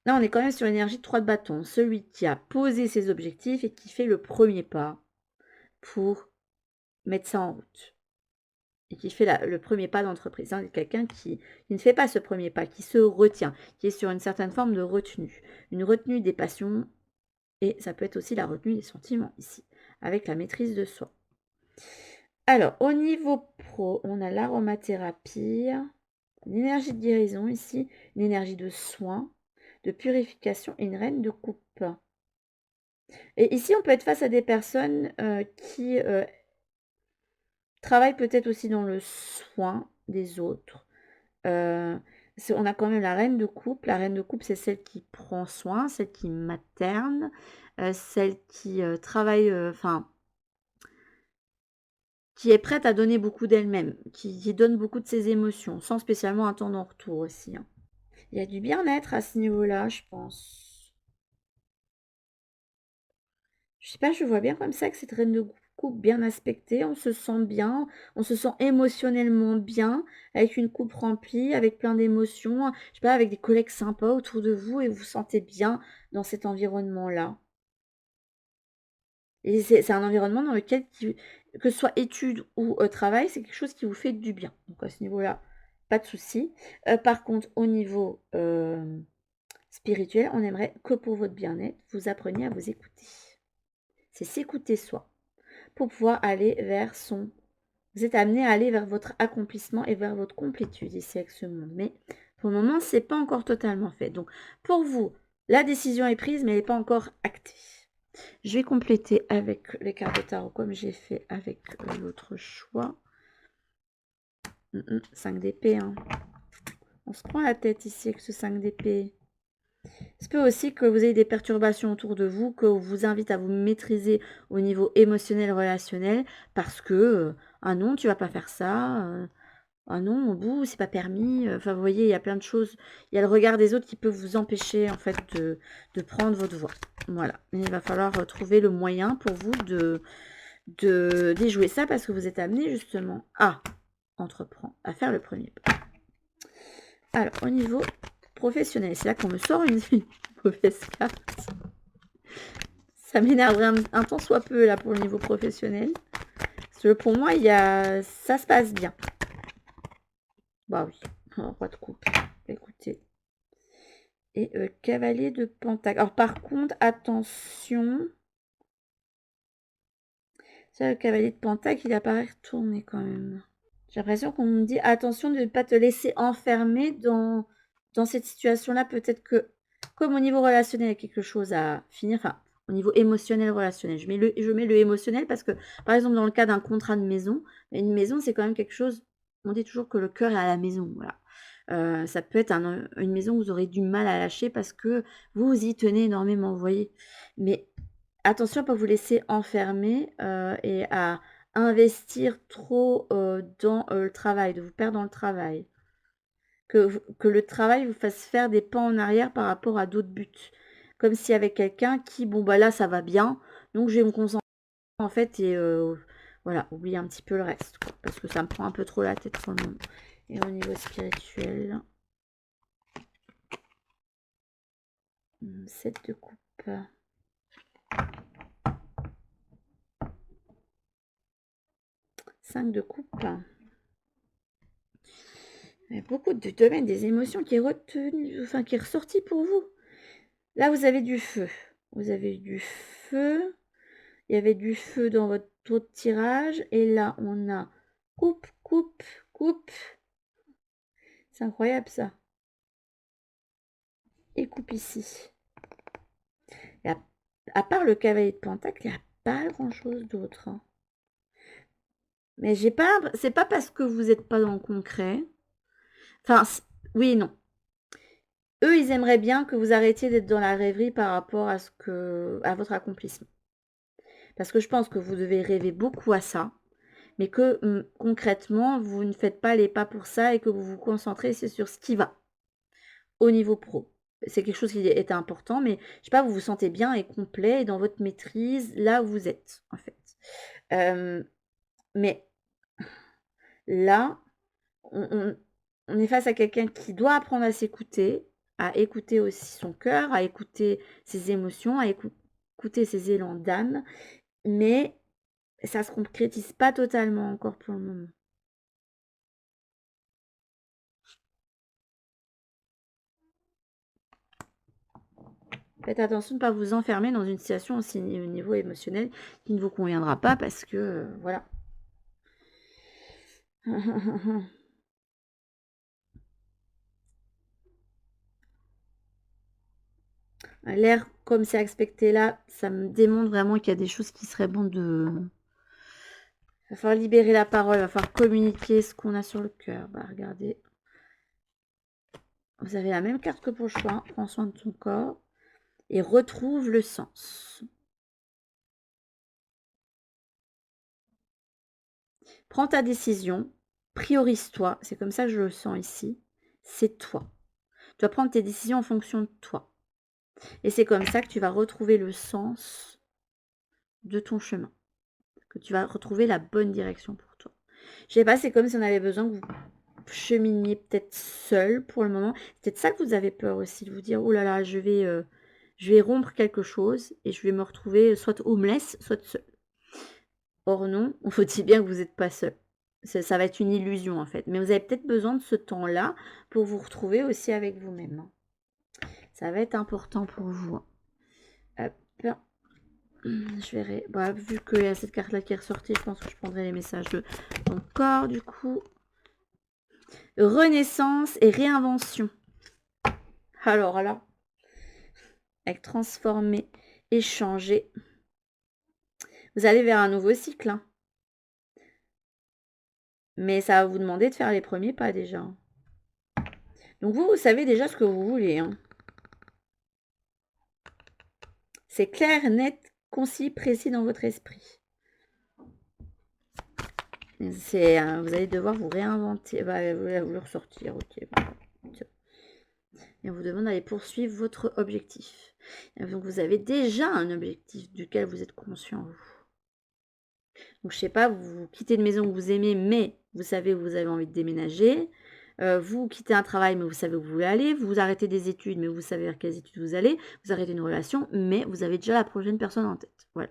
Là, on est quand même sur l'énergie de 3 de bâton. Celui qui a posé ses objectifs et qui fait le premier pas pour mettre ça en route. Et qui fait le premier pas d'entreprise. Hein, quelqu'un qui ne fait pas ce premier pas, qui se retient, qui est sur une certaine forme de retenue. Une retenue des passions, et ça peut être aussi la retenue des sentiments ici, avec la maîtrise de soi. Alors, au niveau pro, on a l'aromathérapie, une énergie de guérison ici, une énergie de soin, de purification et une reine de coupe. Et ici, on peut être face à des personnes qui travaillent peut-être aussi dans le soin des autres. On a quand même la reine de coupe. La reine de coupe, c'est celle qui prend soin, celle qui materne, celle qui travaille, qui est prête à donner beaucoup d'elle-même, qui donne beaucoup de ses émotions, sans spécialement attendre en retour aussi, hein. Il y a du bien-être à ce niveau-là, je pense. Je sais pas, je vois bien comme ça que cette reine de couple bien aspecté, on se sent bien, on se sent émotionnellement bien, avec une coupe remplie, avec plein d'émotions, je sais pas, avec des collègues sympas autour de vous et vous vous sentez bien dans cet environnement-là. Et c'est un environnement dans lequel que ce soit études ou, travail, c'est quelque chose qui vous fait du bien. Donc à ce niveau-là, pas de souci. Par contre, au niveau, spirituel, on aimerait que pour votre bien-être, vous appreniez à vous écouter. C'est s'écouter soi, pour pouvoir aller vers son vous êtes amené à aller vers votre accomplissement et vers votre complétude ici avec ce monde. Mais pour le moment, c'est pas encore totalement fait. Donc pour vous, la décision est prise, mais elle n'est pas encore actée. Je vais compléter avec les cartes de tarot comme j'ai fait avec l'autre choix. 5 d'épée. Hein. On se prend la tête ici avec ce 5 d'épée. Il se peut aussi que vous ayez des perturbations autour de vous, que vous invite à vous maîtriser au niveau émotionnel, relationnel, parce que ah non, tu vas pas faire ça, ah non, au bout, c'est pas permis. Enfin, vous voyez, il y a plein de choses. Il y a le regard des autres qui peut vous empêcher en fait de prendre votre voie. Voilà. Et il va falloir trouver le moyen pour vous de déjouer ça parce que vous êtes amené justement à entreprendre, à faire le premier pas. Alors, au niveau professionnel, c'est là qu'on me sort une mauvaise carte. Ça m'énerve un tant soit peu là pour le niveau professionnel. Parce que pour moi, ça se passe bien. Bah oui, roi de coupe. Écoutez. Et cavalier de pentacle. Alors par contre, attention. Ça, le cavalier de pentacle, il apparaît retourné quand même. J'ai l'impression qu'on me dit attention de ne pas te laisser enfermer dans cette situation-là. Peut-être que, comme au niveau relationnel, il y a quelque chose à finir. Enfin, au niveau émotionnel, relationnel. Je mets le émotionnel parce que, par exemple, dans le cas d'un contrat de maison, une maison, c'est quand même quelque chose. On dit toujours que le cœur est à la maison. Voilà. Ça peut être une maison où vous aurez du mal à lâcher parce que vous y tenez énormément, vous voyez. Mais attention à ne pas vous laisser enfermer et à investir trop dans le travail, de vous perdre dans le travail. Que le travail vous fasse faire des pas en arrière par rapport à d'autres buts. Comme si avec quelqu'un qui, bon bah là ça va bien, donc je vais me concentrer en fait et voilà, oublier un petit peu le reste. Quoi, parce que ça me prend un peu trop la tête pour le moment. Et au niveau spirituel, 7 de coupe. 5 de coupe. Il y a beaucoup de domaines des émotions qui est retenu, enfin qui est ressorti pour vous. Là, vous avez du feu. Vous avez du feu. Il y avait du feu dans votre autre tirage. Et là, on a coupe, coupe, coupe. C'est incroyable ça. Et coupe ici. Et à part le cavalier de pentacle, il n'y a pas grand-chose d'autre. Hein. Mais j'ai pas. C'est pas parce que vous n'êtes pas dans le concret. Enfin, oui et non. Eux, ils aimeraient bien que vous arrêtiez d'être dans la rêverie par rapport à votre accomplissement. Parce que je pense que vous devez rêver beaucoup à ça, mais que concrètement, vous ne faites pas les pas pour ça et que vous vous concentrez sur ce qui va au niveau pro. C'est quelque chose qui est important, mais je sais pas, vous vous sentez bien et complet dans votre maîtrise, là où vous êtes, en fait. Mais là, on est face à quelqu'un qui doit apprendre à s'écouter, à écouter aussi son cœur, à écouter ses émotions, à écouter ses élans d'âme, mais ça se concrétise pas totalement encore pour le moment. Faites attention de ne pas vous enfermer dans une situation aussi au niveau émotionnel qui ne vous conviendra pas parce que voilà. L'air comme c'est expecté là, ça me démontre vraiment qu'il y a des choses qui seraient bon de... Il va falloir libérer la parole, il va falloir communiquer ce qu'on a sur le cœur. Bah regardez. Vous avez la même carte que pour le choix. Prends soin de ton corps et retrouve le sens. Prends ta décision, priorise-toi. C'est comme ça que je le sens ici. C'est toi. Tu vas prendre tes décisions en fonction de toi. Et c'est comme ça que tu vas retrouver le sens de ton chemin. que tu vas retrouver la bonne direction pour toi. Je sais pas, c'est comme si on avait besoin que vous cheminiez peut-être seul pour le moment. C'est peut-être ça que vous avez peur aussi, de vous dire, oh là là, je vais rompre quelque chose et je vais me retrouver soit homeless, soit seul. Or non, on vous dit bien que vous n'êtes pas seul. Ça va être une illusion en fait. Mais vous avez peut-être besoin de ce temps-là pour vous retrouver aussi avec vous-même. Ça va être important pour vous. Hop. Je verrai. Bah, vu qu'il y a cette carte-là qui est ressortie, je pense que je prendrai les messages de mon corps du coup. Renaissance et réinvention. Alors là, avec transformer, échanger, vous allez vers un nouveau cycle. Hein. Mais ça va vous demander de faire les premiers pas déjà. Donc vous savez déjà ce que vous voulez. Hein. C'est clair, net, concis, précis dans votre esprit. Vous allez devoir vous réinventer. Bah, vous le ressortir, ok. Et on vous demande d'aller poursuivre votre objectif. Et donc vous avez déjà un objectif duquel vous êtes conscient, vous. Donc je sais pas, vous quittez une maison que vous aimez, mais vous savez où vous avez envie de déménager. Vous quittez un travail, mais vous savez où vous voulez aller. Vous arrêtez des études, mais vous savez vers quelles études vous allez. Vous arrêtez une relation, mais vous avez déjà la prochaine personne en tête. Voilà.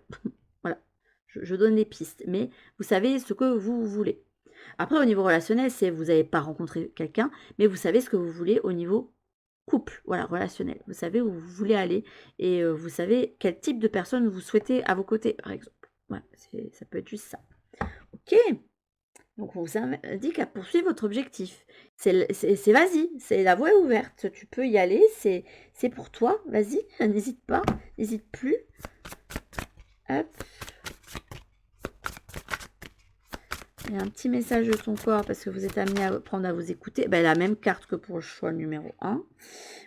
Voilà. Je donne des pistes, mais vous savez ce que vous voulez. Après, au niveau relationnel, c'est vous n'avez pas rencontré quelqu'un, mais vous savez ce que vous voulez au niveau couple, voilà, relationnel. Vous savez où vous voulez aller et vous savez quel type de personne vous souhaitez à vos côtés, par exemple. Voilà, ça peut être juste ça. Ok. Donc, on vous indique à poursuivre votre objectif. C'est vas-y, c'est la voie est ouverte. Tu peux y aller, c'est pour toi. Vas-y, n'hésite pas, n'hésite plus. Hop. Il y a un petit message de ton corps parce que vous êtes amené à apprendre à vous écouter. Ben, la même carte que pour le choix numéro 1.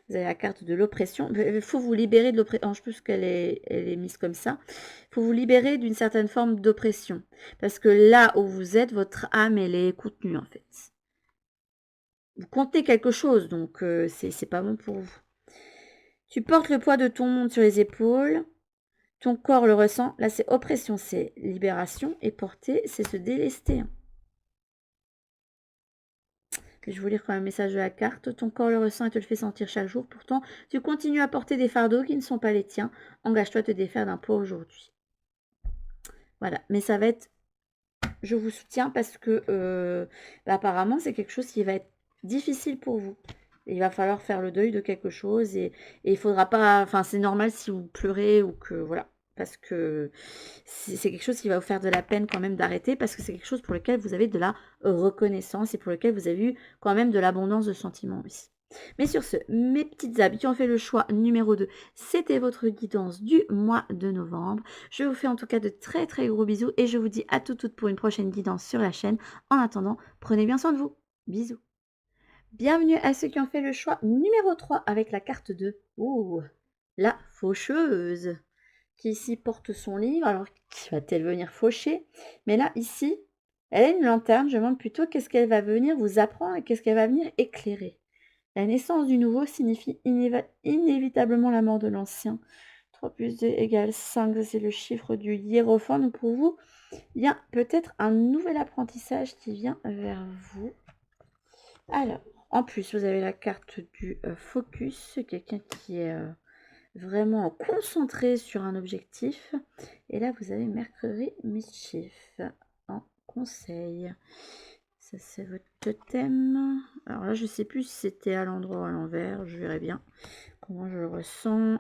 Vous avez la carte de l'oppression. Il faut vous libérer de l'oppression. Je pense qu'elle est mise comme ça. Il faut vous libérer d'une certaine forme d'oppression. Parce que là où vous êtes, votre âme, elle est contenue en fait. Vous comptez quelque chose, donc c'est pas bon pour vous. Tu portes le poids de ton monde sur les épaules. Ton corps le ressent. Là, c'est oppression, c'est libération. Et porter, c'est se délester. Je vais vous lire quand même un message de la carte. Ton corps le ressent et te le fait sentir chaque jour. Pourtant, tu continues à porter des fardeaux qui ne sont pas les tiens. Engage-toi à te défaire d'un poids aujourd'hui. Voilà. Mais ça va être... Je vous soutiens parce que apparemment, c'est quelque chose qui va être difficile pour vous. Il va falloir faire le deuil de quelque chose et il faudra pas... Enfin, c'est normal si vous pleurez ou que... Voilà. Parce que c'est quelque chose qui va vous faire de la peine quand même d'arrêter, parce que c'est quelque chose pour lequel vous avez de la reconnaissance et pour lequel vous avez eu quand même de l'abondance de sentiments aussi. Mais sur ce, mes petites âmes qui ont fait le choix numéro 2, c'était votre guidance du mois de novembre. Je vous fais en tout cas de très très gros bisous et je vous dis à toutes pour une prochaine guidance sur la chaîne. En attendant, prenez bien soin de vous. Bisous. Bienvenue à ceux qui ont fait le choix numéro 3 avec la carte 2. Ouh, la faucheuse qui ici porte son livre. Alors, qui va-t-elle venir faucher? Mais là, ici, elle a une lanterne. Je me demande plutôt qu'est-ce qu'elle va venir vous apprendre et qu'est-ce qu'elle va venir éclairer. La naissance du nouveau signifie inévitablement la mort de l'ancien. 3 plus 2 égale 5, c'est le chiffre du hiérophant. Donc pour vous, il y a peut-être un nouvel apprentissage qui vient vers vous. Alors, en plus, vous avez la carte du focus, quelqu'un qui est... vraiment concentré sur un objectif. Et là, vous avez Mercury Mischief en conseil. Ça, c'est votre totem. Alors là, je sais plus si c'était à l'endroit ou à l'envers. Je verrai bien comment je le ressens.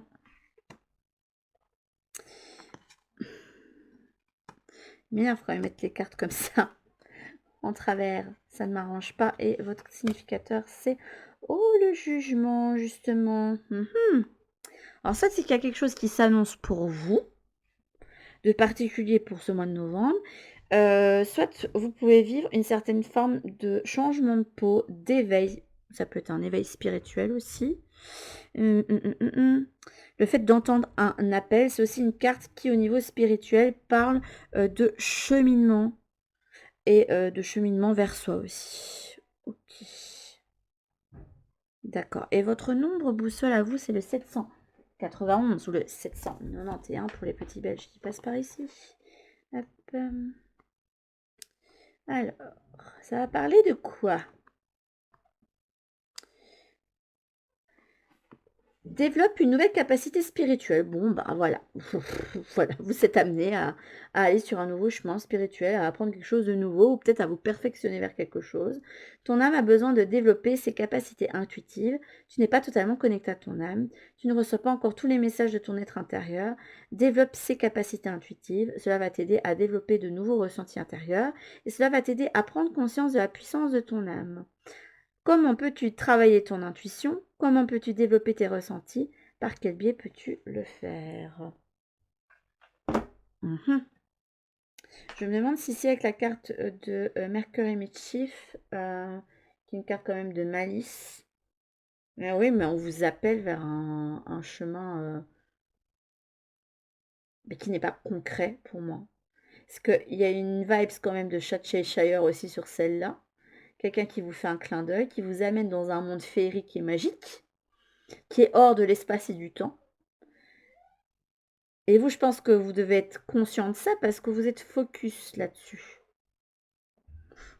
Mais il faudrait mettre les cartes comme ça en travers. Ça ne m'arrange pas. Et votre significateur, c'est le jugement, justement. Alors ça, c'est qu'il y a quelque chose qui s'annonce pour vous, de particulier pour ce mois de novembre. Soit vous pouvez vivre une certaine forme de changement de peau, d'éveil. Ça peut être un éveil spirituel aussi. Le fait d'entendre un appel, c'est aussi une carte qui, au niveau spirituel, parle de cheminement et de cheminement vers soi aussi. Ok. D'accord. Et votre nombre boussole à vous, c'est le 791 ou le 791 pour les petits Belges qui passent par ici. Hop. Alors, ça va parler de quoi? Développe une nouvelle capacité spirituelle. Bon, bah voilà. Voilà, vous êtes amené à aller sur un nouveau chemin spirituel, à apprendre quelque chose de nouveau ou peut-être à vous perfectionner vers quelque chose. Ton âme a besoin de développer ses capacités intuitives. Tu n'es pas totalement connecté à ton âme. Tu ne reçois pas encore tous les messages de ton être intérieur. Développe ses capacités intuitives. Cela va t'aider à développer de nouveaux ressentis intérieurs et cela va t'aider à prendre conscience de la puissance de ton âme. Comment peux-tu travailler ton intuition? Comment peux-tu développer tes ressentis? Par quel biais peux-tu le faire? Je me demande si c'est avec la carte de Mercury Mischief, qui est une carte quand même de malice. Mais oui, mais on vous appelle vers un chemin mais qui n'est pas concret pour moi. Parce qu'il y a une vibes quand même de Cheshire aussi sur celle-là. Quelqu'un qui vous fait un clin d'œil, qui vous amène dans un monde féerique et magique, qui est hors de l'espace et du temps. Et vous, je pense que vous devez être conscient de ça parce que vous êtes focus là-dessus.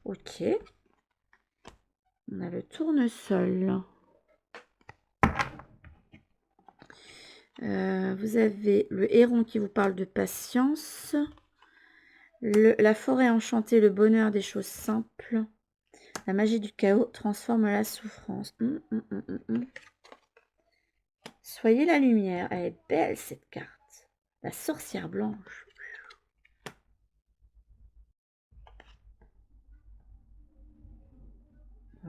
Ok. On a le tournesol. Vous avez le héron qui vous parle de patience. La forêt enchantée, le bonheur des choses simples. La magie du chaos transforme la souffrance. Soyez la lumière. Elle est belle cette carte. La sorcière blanche.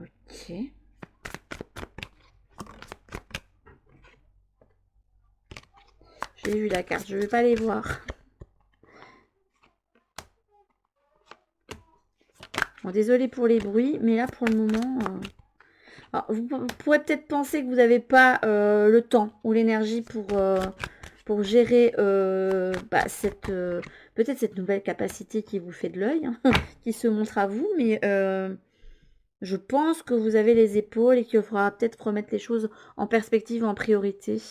Ok. J'ai vu la carte, je ne vais pas les voir. Bon, désolée pour les bruits, mais là pour le moment... Alors, vous pourrez peut-être penser que vous n'avez pas le temps ou l'énergie pour gérer peut-être cette nouvelle capacité qui vous fait de l'œil, hein, qui se montre à vous, mais je pense que vous avez les épaules et qu'il faudra peut-être remettre les choses en perspective, en priorité.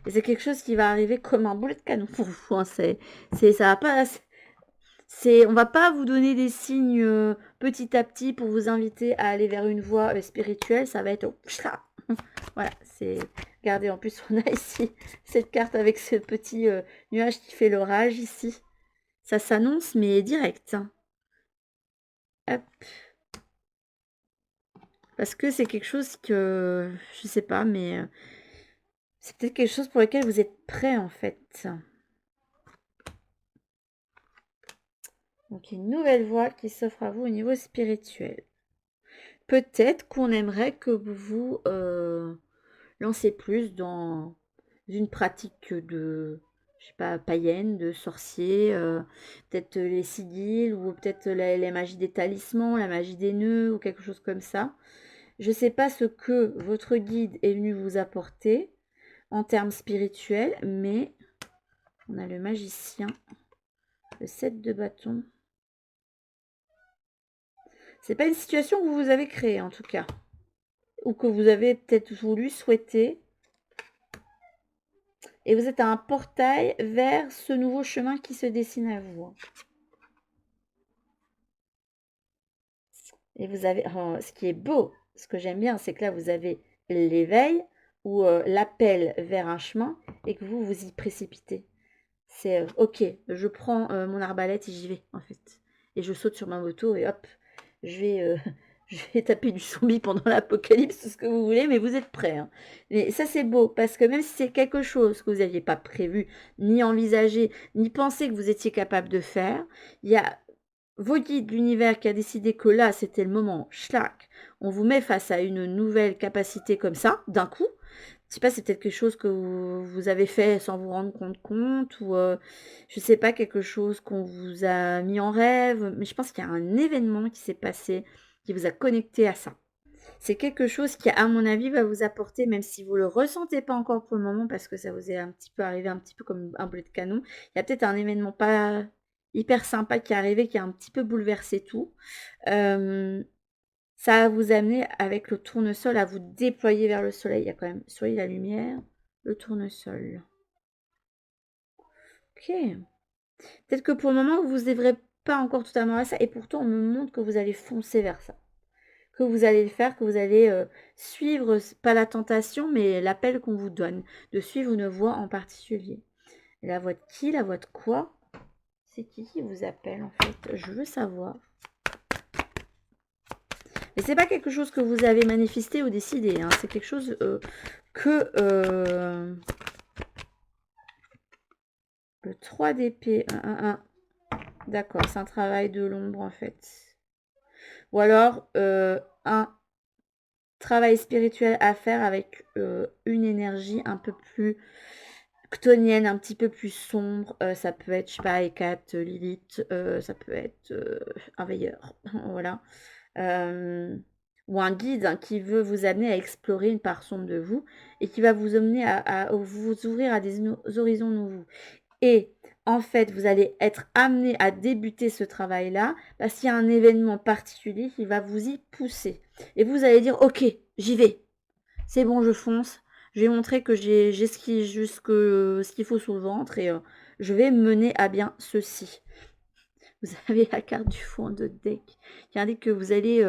Et c'est quelque chose qui va arriver comme un boulet de canon pour vous. Hein. Ça va pas... On va pas vous donner des signes petit à petit pour vous inviter à aller vers une voie spirituelle. Ça va être... Voilà, c'est... Regardez, en plus, on a ici cette carte avec ce petit nuage qui fait l'orage ici. Ça s'annonce, mais direct. Hein. Hop. Parce que c'est quelque chose que... Je sais pas, mais... c'est peut-être quelque chose pour lequel vous êtes prêt, en fait. Donc, une nouvelle voie qui s'offre à vous au niveau spirituel. Peut-être qu'on aimerait que vous vous lancez plus dans une pratique de, je sais pas, païenne, de sorcier, peut-être les sigils ou peut-être la magie des talismans, la magie des nœuds ou quelque chose comme ça. Je ne sais pas ce que votre guide est venu vous apporter en termes spirituels, mais on a le magicien, le 7 de bâton. C'est pas une situation que vous avez créée en tout cas, ou que vous avez peut-être voulu souhaiter. Et vous êtes à un portail vers ce nouveau chemin qui se dessine à vous. Et vous avez, ce qui est beau, ce que j'aime bien, c'est que là, vous avez l'éveil ou l'appel vers un chemin et que vous vous y précipitez. C'est ok, je prends mon arbalète et j'y vais, en fait. Et je saute sur ma moto et hop, je vais, je vais taper du zombie pendant l'apocalypse, tout ce que vous voulez, mais vous êtes prêts. Hein. Et ça, c'est beau, parce que même si c'est quelque chose que vous n'aviez pas prévu, ni envisagé, ni pensé que vous étiez capable de faire, il y a vos guides de l'univers qui a décidé que là, c'était le moment, schlack, on vous met face à une nouvelle capacité comme ça, d'un coup. Je sais pas, c'est peut-être quelque chose que vous avez fait sans vous rendre compte ou je sais pas, quelque chose qu'on vous a mis en rêve, mais je pense qu'il y a un événement qui s'est passé qui vous a connecté à ça. C'est quelque chose qui, à mon avis, va vous apporter, même si vous ne le ressentez pas encore pour le moment, parce que ça vous est un petit peu arrivé, un petit peu comme un boulet de canon, il y a peut-être un événement pas hyper sympa qui est arrivé, qui a un petit peu bouleversé tout. Ça va vous amener avec le tournesol à vous déployer vers le soleil. Il y a quand même soyez la lumière, le tournesol. Ok. Peut-être que pour le moment, vous ne œuvrez pas encore totalement à ça et pourtant on me montre que vous allez foncer vers ça. Que vous allez le faire, que vous allez, suivre pas la tentation, mais l'appel qu'on vous donne, de suivre une voie en particulier. Et la voix de qui? La voix de quoi? C'est qui vous appelle en fait? Je veux savoir. Et c'est pas quelque chose que vous avez manifesté ou décidé, hein. C'est quelque chose que le 3 d'épée, 1. D'accord, c'est un travail de l'ombre en fait. Ou alors un travail spirituel à faire avec une énergie un peu plus ctonienne, un petit peu plus sombre. Ça peut être, je sais pas, Hécate, Lilith, ça peut être un veilleur, voilà. Ou un guide hein, qui veut vous amener à explorer une part sombre de vous et qui va vous amener à vous ouvrir à des horizons nouveaux. Et en fait, vous allez être amené à débuter ce travail-là parce qu'il y a un événement particulier qui va vous y pousser. Et vous allez dire, ok, j'y vais. C'est bon, je fonce. Je vais montrer que j'ai ce qu'il faut sous le ventre et je vais mener à bien ceci. Vous avez la carte du fond de deck qui indique que vous allez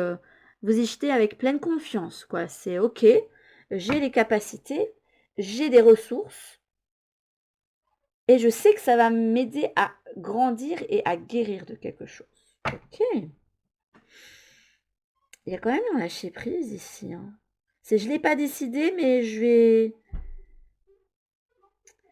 vous y jeter avec pleine confiance. Quoi. C'est ok, j'ai les capacités, j'ai des ressources et je sais que ça va m'aider à grandir et à guérir de quelque chose. Ok. Il y a quand même un lâcher prise ici. Hein. Je ne l'ai pas décidé, mais je vais...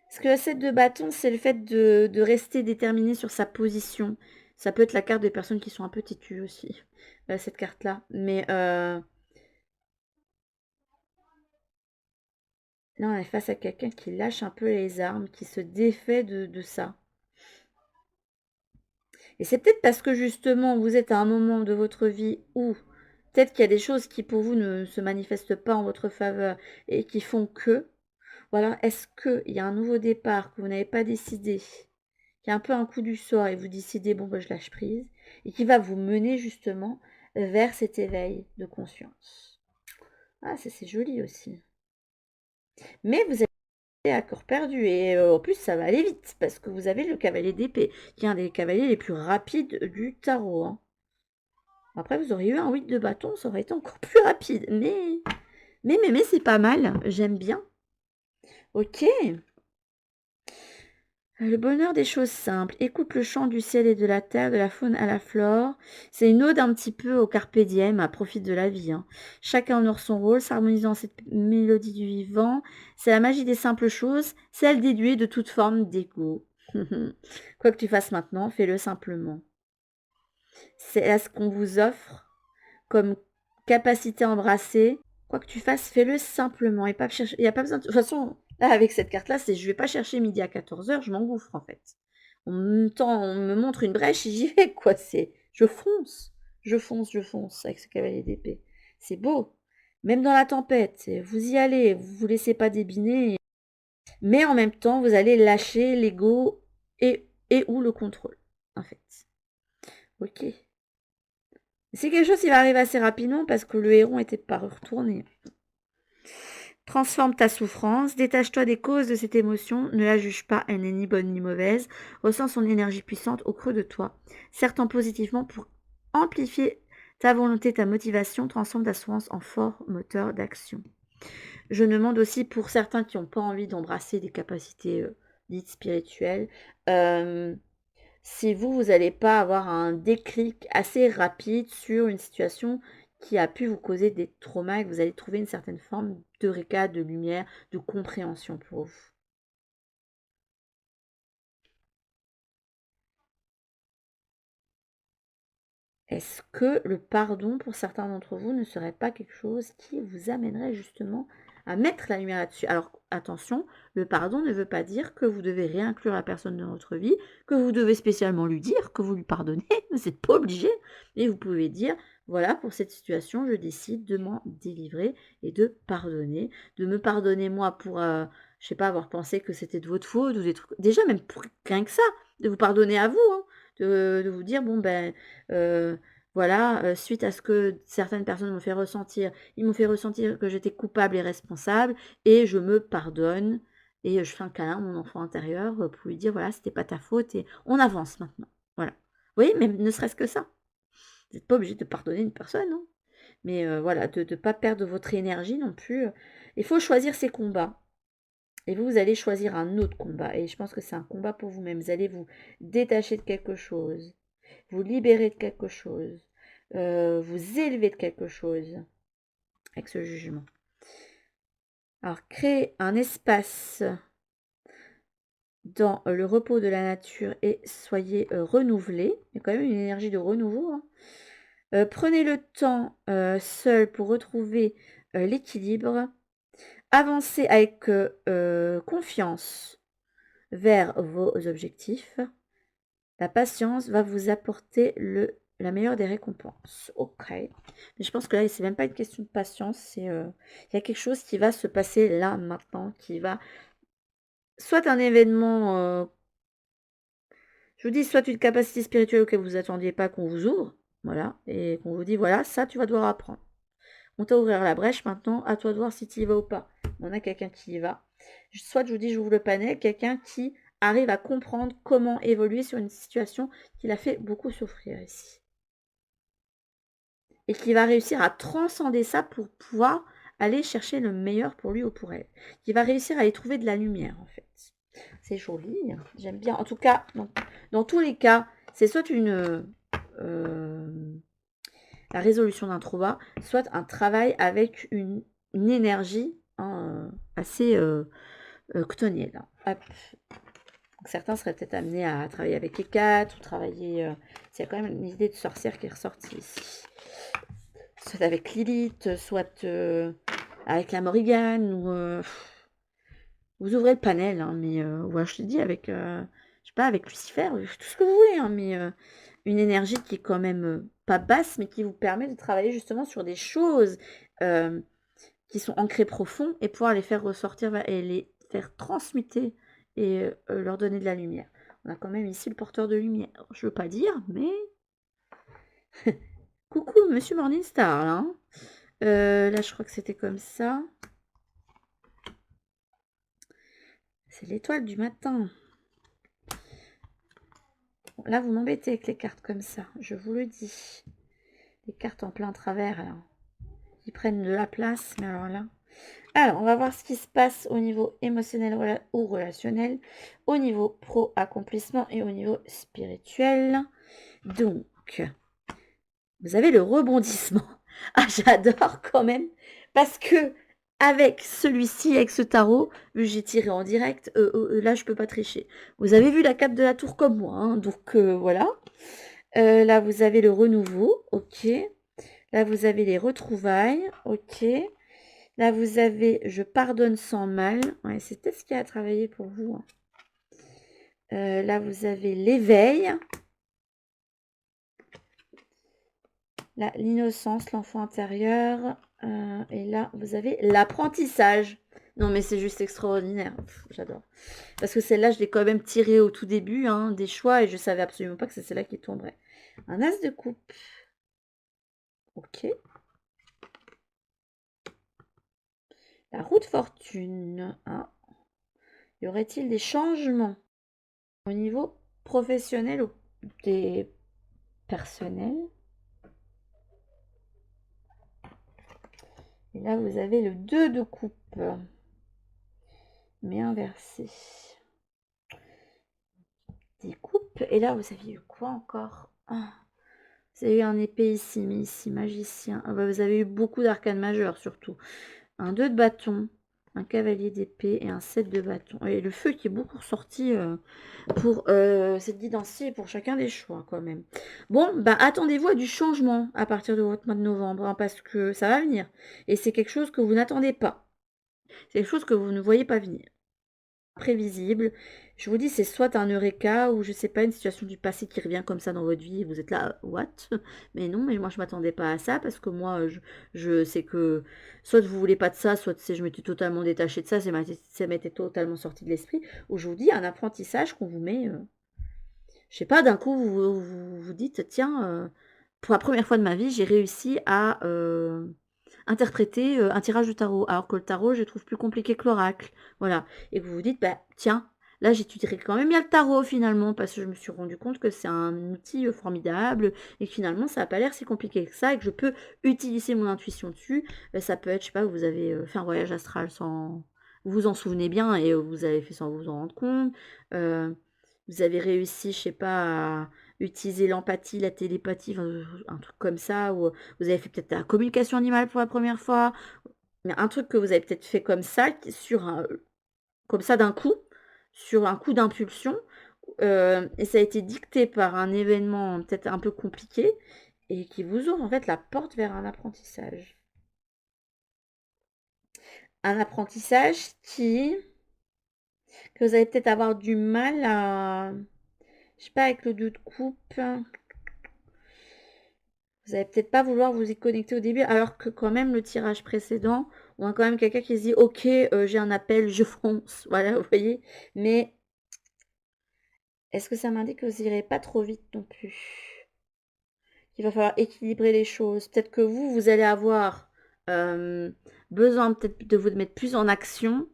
Parce que la 7 de bâton, c'est le fait de rester déterminé sur sa position. Ça peut être la carte des personnes qui sont un peu têtues aussi, cette carte-là. Mais là, on est face à quelqu'un qui lâche un peu les armes, qui se défait de ça. Et c'est peut-être parce que justement, vous êtes à un moment de votre vie où peut-être qu'il y a des choses qui pour vous ne se manifestent pas en votre faveur et qui font que, voilà, est-ce qu'il y a un nouveau départ que vous n'avez pas décidé, qui est un peu un coup du sort et vous décidez, bon, ben, je lâche prise, et qui va vous mener justement vers cet éveil de conscience. Ah, ça c'est joli aussi. Mais vous êtes à corps perdu, et en plus ça va aller vite, parce que vous avez le cavalier d'épée, qui est un des cavaliers les plus rapides du tarot. Hein. Après, vous auriez eu un 8 de bâton, ça aurait été encore plus rapide, mais c'est pas mal, j'aime bien. Ok. Le bonheur des choses simples. Écoute le chant du ciel et de la terre, de la faune à la flore. C'est une ode un petit peu au carpe diem, à profit de la vie. Hein. Chacun honore son rôle, s'harmonisant cette mélodie du vivant. C'est la magie des simples choses, celle déduée de toute forme d'ego. Quoi que tu fasses maintenant, fais-le simplement. C'est à ce qu'on vous offre comme capacité à embrasser. Quoi que tu fasses, fais-le simplement. Et pas chercher. Il n'y a pas besoin de toute façon, là, avec cette carte-là, c'est je vais pas chercher midi à 14h, je m'engouffre en fait. On me montre une brèche et j'y vais, quoi. C'est je fonce. Je fonce avec ce cavalier d'épée. C'est beau. Même dans la tempête, vous y allez, vous vous laissez pas débiner. Mais en même temps, vous allez lâcher l'ego et ou le contrôle, en fait. Ok. C'est quelque chose qui va arriver assez rapidement parce que le héron était pas retourné. Transforme ta souffrance, détache-toi des causes de cette émotion, ne la juge pas, elle n'est ni bonne ni mauvaise, ressens son énergie puissante au creux de toi. Serre-t'en positivement pour amplifier ta volonté, ta motivation, transforme ta souffrance en fort moteur d'action. Je demande aussi pour certains qui n'ont pas envie d'embrasser des capacités dites spirituelles, si vous n'allez pas avoir un déclic assez rapide sur une situation qui a pu vous causer des traumas et que vous allez trouver une certaine forme d'eureka, de lumière, de compréhension pour vous. Est-ce que le pardon pour certains d'entre vous ne serait pas quelque chose qui vous amènerait justement à mettre la lumière là-dessus? Alors attention, le pardon ne veut pas dire que vous devez réinclure la personne dans votre vie, que vous devez spécialement lui dire que vous lui pardonnez, vous n'êtes pas obligé, mais vous pouvez dire, voilà, pour cette situation, je décide de m'en délivrer et de pardonner, de me pardonner moi pour, je sais pas, avoir pensé que c'était de votre faute ou des trucs, déjà même pour rien que ça, de vous pardonner à vous, hein, de vous dire, bon ben, voilà, suite à ce que certaines personnes m'ont fait ressentir, ils m'ont fait ressentir que j'étais coupable et responsable et je me pardonne et je fais un câlin à mon enfant intérieur, pour lui dire: «Voilà, c'était pas ta faute et on avance maintenant». Voilà. Vous voyez? Même ne serait-ce que ça. Vous êtes pas obligé de pardonner une personne, hein, mais voilà, de pas perdre votre énergie non plus, il faut choisir ses combats et vous allez choisir un autre combat et je pense que c'est un combat pour vous-même. Vous allez vous détacher de quelque chose, vous libérer de quelque chose, vous élever de quelque chose avec ce jugement. Alors créez un espace dans le repos de la nature et soyez renouvelés. Il y a quand même une énergie de renouveau, hein. Prenez le temps seul pour retrouver l'équilibre. Avancez avec confiance vers vos objectifs. La patience va vous apporter la meilleure des récompenses. Ok. Mais je pense que là, c'est même pas une question de patience. Il y a quelque chose qui va se passer là, maintenant, qui va... Soit un événement, je vous dis, soit une capacité spirituelle auquel vous attendiez pas qu'on vous ouvre, voilà, et qu'on vous dit, voilà, ça, tu vas devoir apprendre. On t'a ouvert la brèche, maintenant, à toi de voir si tu y vas ou pas. On a quelqu'un qui y va. Soit je vous dis, j'ouvre le panel, quelqu'un qui arrive à comprendre comment évoluer sur une situation qui l'a fait beaucoup souffrir ici. Et qui va réussir à transcender ça pour pouvoir aller chercher le meilleur pour lui ou pour elle. Qui va réussir à y trouver de la lumière, en fait. C'est joli, j'aime bien. En tout cas, dans tous les cas, c'est soit la résolution d'un trauma, soit un travail avec une énergie, hein, assez ctonienne. Hop. Donc, certains seraient peut-être amenés à travailler avec les quatre ou travailler... il y a quand même une idée de sorcière qui est ressortie ici. Soit avec Lilith, soit avec la Morrigan, ou... vous ouvrez le panel, hein, mais ouais, je te dis, avec... je sais pas, avec Lucifer, tout ce que vous voulez, hein, mais une énergie qui est quand même pas basse, mais qui vous permet de travailler justement sur des choses qui sont ancrées profond et pouvoir les faire ressortir et les faire transmuter et leur donner de la lumière. On a quand même ici le porteur de lumière. Je veux pas dire, mais... Coucou, monsieur Morningstar, là. Hein. Là, je crois que c'était comme ça. C'est l'étoile du matin. Bon, là, vous m'embêtez avec les cartes comme ça, je vous le dis. Les cartes en plein travers, alors. Qui prennent de la place, mais alors là... Alors, on va voir ce qui se passe au niveau émotionnel ou relationnel, au niveau pro-accomplissement et au niveau spirituel. Donc, vous avez le rebondissement. Ah, j'adore quand même, parce que avec celui-ci, avec ce tarot, j'ai tiré en direct, là, je peux pas tricher. Vous avez vu la carte de la tour comme moi, hein, donc voilà. Là, vous avez le renouveau, ok. Là, vous avez les retrouvailles, ok. Là, vous avez je pardonne sans mal. Ouais, c'est peut-être ce qui a travaillé pour vous. Hein. Là, vous avez l'éveil. Là, l'innocence, l'enfant intérieur. Et là, vous avez l'apprentissage. Non, mais c'est juste extraordinaire. J'adore. Parce que celle-là, je l'ai quand même tirée au tout début, hein, des choix, et je savais absolument pas que c'est celle-là qui tomberait. Un as de coupe. Ok. La roue de fortune. Ah. Y aurait-il des changements au niveau professionnel ou des personnels? Et là, vous avez le 2 de coupe, mais inversé. Des coupes. Et là, vous aviez eu quoi encore? Ah, vous avez eu un épée ici, mais ici, magicien. Ah bah, vous avez eu beaucoup d'arcanes majeures, surtout. Un 2 de bâton, un cavalier d'épée et un 7 de bâton. Et le feu qui est beaucoup ressorti pour cette guidance-ci et pour chacun des choix, quand même. Bon, bah, attendez-vous à du changement à partir de votre mois de novembre, hein, parce que ça va venir. Et c'est quelque chose que vous n'attendez pas. C'est quelque chose que vous ne voyez pas venir. Prévisible. Je vous dis, c'est soit un eureka ou je sais pas, une situation du passé qui revient comme ça dans votre vie et vous êtes là, what? Mais non, mais moi je m'attendais pas à ça parce que moi je sais que soit vous voulez pas de ça, soit je m'étais totalement détachée de ça, ça m'était totalement sorti de l'esprit. Ou je vous dis, un apprentissage qu'on vous met, je sais pas, d'un coup vous dites, tiens, pour la première fois de ma vie, j'ai réussi à interpréter un tirage de tarot, alors que le tarot, je le trouve plus compliqué que l'oracle. Voilà. Et que vous vous dites, bah tiens, là j'étudierai quand même bien le tarot finalement, parce que je me suis rendu compte que c'est un outil formidable, et que finalement ça n'a pas l'air si compliqué que ça, et que je peux utiliser mon intuition dessus. Ça peut être, je sais pas, vous avez fait un voyage astral sans... Vous vous en souvenez bien, et vous avez fait sans vous en rendre compte. Vous avez réussi, je sais pas, à utiliser l'empathie, la télépathie, enfin, un truc comme ça, ou vous avez fait peut-être la communication animale pour la première fois, mais un truc que vous avez peut-être fait comme ça, comme ça d'un coup, sur un coup d'impulsion, et ça a été dicté par un événement peut-être un peu compliqué, et qui vous ouvre en fait la porte vers un apprentissage. Un apprentissage que vous allez peut-être avoir du mal à... Je sais pas, avec le 2 de coupe. Vous allez peut-être pas vouloir vous y connecter au début, alors que quand même le tirage précédent, on a quand même quelqu'un qui se dit ok, j'ai un appel, je fonce. Voilà, vous voyez. Mais est-ce que ça m'indique que vous n'irez pas trop vite non plus? Il va falloir équilibrer les choses. Peut-être que vous allez avoir besoin peut-être de vous mettre plus en action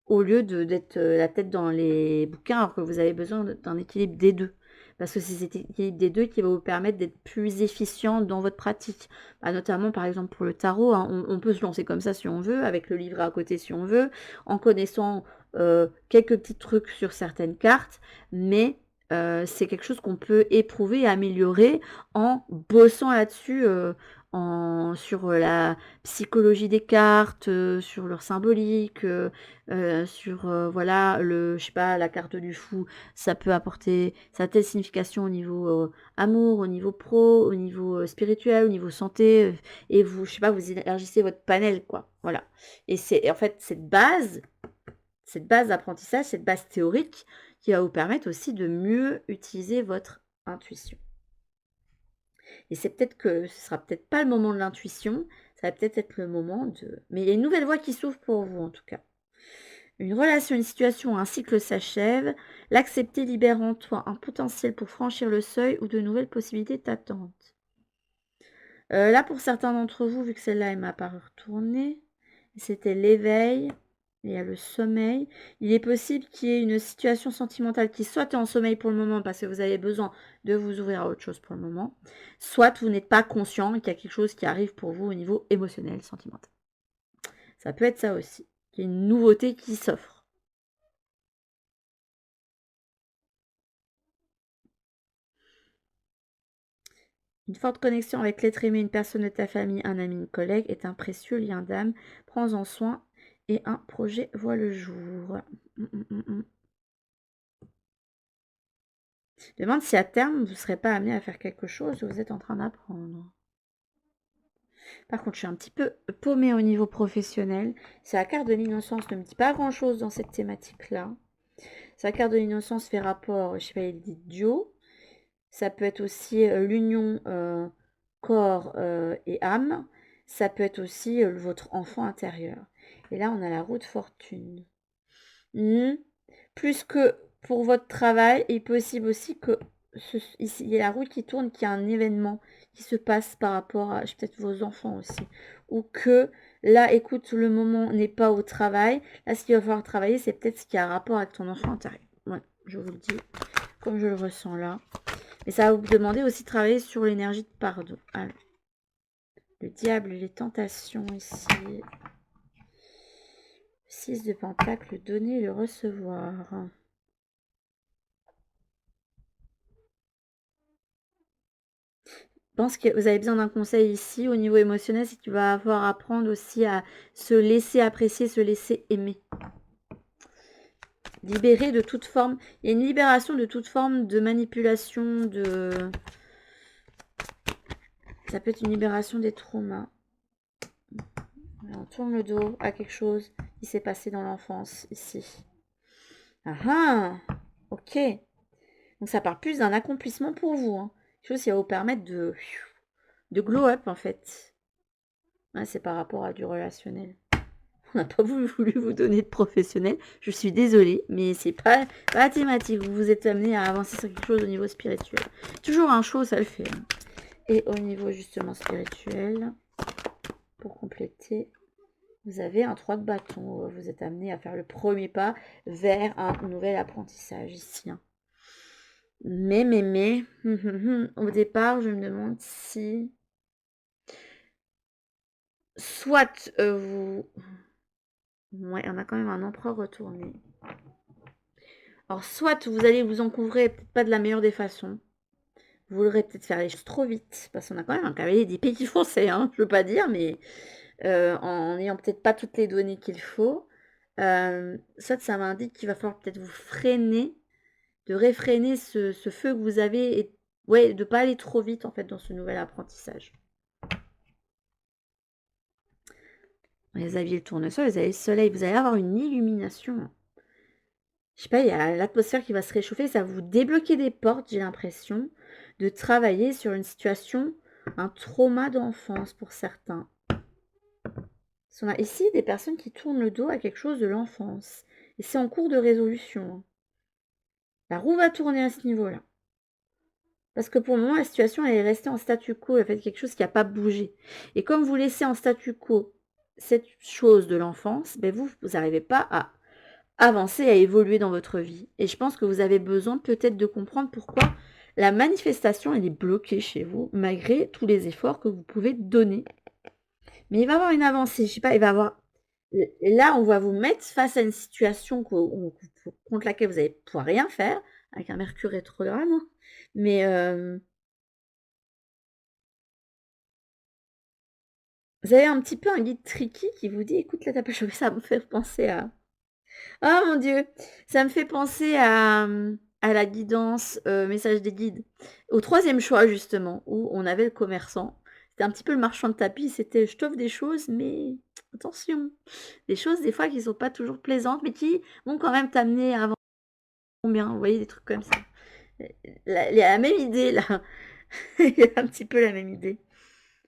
au lieu d'être la tête dans les bouquins, alors que vous avez besoin d'un équilibre des deux. Parce que c'est cet équilibre des deux qui va vous permettre d'être plus efficient dans votre pratique. Bah, notamment, par exemple, pour le tarot, hein, on peut se lancer comme ça si on veut, avec le livret à côté si on veut, en connaissant quelques petits trucs sur certaines cartes, mais c'est quelque chose qu'on peut éprouver et améliorer en bossant là-dessus, sur la psychologie des cartes, sur leur symbolique, sur voilà, je sais pas, la carte du fou, ça peut apporter sa telle signification au niveau amour, au niveau pro, au niveau spirituel, au niveau santé, et vous, je sais pas, vous élargissez votre panel, quoi. Voilà. Et c'est en fait cette base d'apprentissage, cette base théorique qui va vous permettre aussi de mieux utiliser votre intuition. Et c'est peut-être que ce sera peut-être pas le moment de l'intuition, ça va peut-être être le moment de... Mais il y a une nouvelle voie qui s'ouvre pour vous en tout cas. Une relation, une situation, un cycle s'achève. L'accepter libère en toi un potentiel pour franchir le seuil ou de nouvelles possibilités t'attendent. Là, pour certains d'entre vous, vu que celle-là, elle m'a paru retournée, c'était l'éveil, il y a le sommeil. Il est possible qu'il y ait une situation sentimentale qui soit est en sommeil pour le moment parce que vous avez besoin de vous ouvrir à autre chose pour le moment, soit vous n'êtes pas conscient qu'il y a quelque chose qui arrive pour vous au niveau émotionnel, sentimental. Ça peut être ça aussi. Il y a une nouveauté qui s'offre. Une forte connexion avec l'être aimé, une personne de ta famille, un ami, une collègue est un précieux lien d'âme. Prends-en soin et un projet voit le jour. Demande si à terme vous ne serez pas amené à faire quelque chose ou vous êtes en train d'apprendre. Par contre, je suis un petit peu paumée au niveau professionnel. C'est la carte de l'innocence ne me dit pas grand-chose dans cette thématique-là. Sa carte de l'innocence fait rapport, je sais pas, il dit duo. Ça peut être aussi l'union corps et âme. Ça peut être aussi votre enfant intérieur. Et là, on a la roue de fortune. Plus que pour votre travail, il est possible aussi que il y a la roue qui tourne, qu'il y a un événement qui se passe par rapport à peut-être vos enfants aussi. Ou que là, écoute, le moment n'est pas au travail. Là, ce qu'il va falloir travailler, c'est peut-être ce qui a un rapport avec ton enfant intérieur. Ouais, je vous le dis, comme je le ressens là. Et ça va vous demander aussi de travailler sur l'énergie de pardon. Alors, le diable, les tentations ici. 6 de pentacle, le donner et le recevoir. Je pense que vous avez besoin d'un conseil ici au niveau émotionnel, c'est que tu vas avoir à apprendre aussi à se laisser apprécier, se laisser aimer. Libérer de toute forme. Il y a une libération de toute forme de manipulation, de... Ça peut être une libération des traumas. On tourne le dos à quelque chose qui s'est passé dans l'enfance, ici. Ah ah, ok. Donc ça parle plus d'un accomplissement pour vous. Hein. Quelque chose qui va vous permettre de glow up, en fait. Ouais, c'est par rapport à du relationnel. On n'a pas voulu vous donner de professionnel. Je suis désolée, mais c'est pas la thématique. Vous vous êtes amené à avancer sur quelque chose au niveau spirituel. Toujours un show, ça le fait. Hein. Et au niveau justement spirituel, pour compléter, vous avez un 3 de bâton. Vous êtes amené à faire le premier pas vers un nouvel apprentissage ici. Hein. Mais, au départ, je me demande si... Soit vous... Ouais, on a quand même un empereur retourné. Alors, soit vous allez vous encouvrer, peut-être pas de la meilleure des façons. Vous voudrez peut-être faire les choses trop vite, parce qu'on a quand même un cavalier d'épée qui fonçait, hein, je veux pas dire, mais en n'ayant peut-être pas toutes les données qu'il faut. Soit ça m'indique qu'il va falloir peut-être vous freiner, de réfréner ce feu que vous avez, et ouais, de pas aller trop vite en fait dans ce nouvel apprentissage. Vous aviez le tournesol, vous avez le soleil, vous allez avoir une illumination. Je sais pas, il y a l'atmosphère qui va se réchauffer, ça va vous débloquer des portes, j'ai l'impression, de travailler sur une situation, un trauma d'enfance pour certains. On a ici des personnes qui tournent le dos à quelque chose de l'enfance. Et c'est en cours de résolution. La roue va tourner à ce niveau-là. Parce que pour le moment, la situation, elle est restée en statu quo. Elle fait quelque chose qui n'a pas bougé. Et comme vous laissez en statu quo cette chose de l'enfance, ben vous n'arrivez pas à avancer, à évoluer dans votre vie. Et je pense que vous avez besoin peut-être de comprendre pourquoi la manifestation, elle est bloquée chez vous, malgré tous les efforts que vous pouvez donner. Mais il va y avoir une avancée. Je sais pas, il va y avoir... Là, on va vous mettre face à une situation contre laquelle vous n'allez pouvoir rien faire, avec un Mercure rétrograde. Hein. Mais vous avez un petit peu un guide tricky qui vous dit, écoute, là, t'as pas chopé, ça me fait penser à... Oh mon Dieu, ça me fait penser à la guidance, message des guides. Au 3e choix, justement, où on avait le commerçant. C'était un petit peu le marchand de tapis, c'était je t'offre des choses, mais attention, des choses des fois qui sont pas toujours plaisantes, mais qui vont quand même t'amener à vendre combien, vous voyez, des trucs comme ça. Il y a la même idée là, il y a un petit peu la même idée.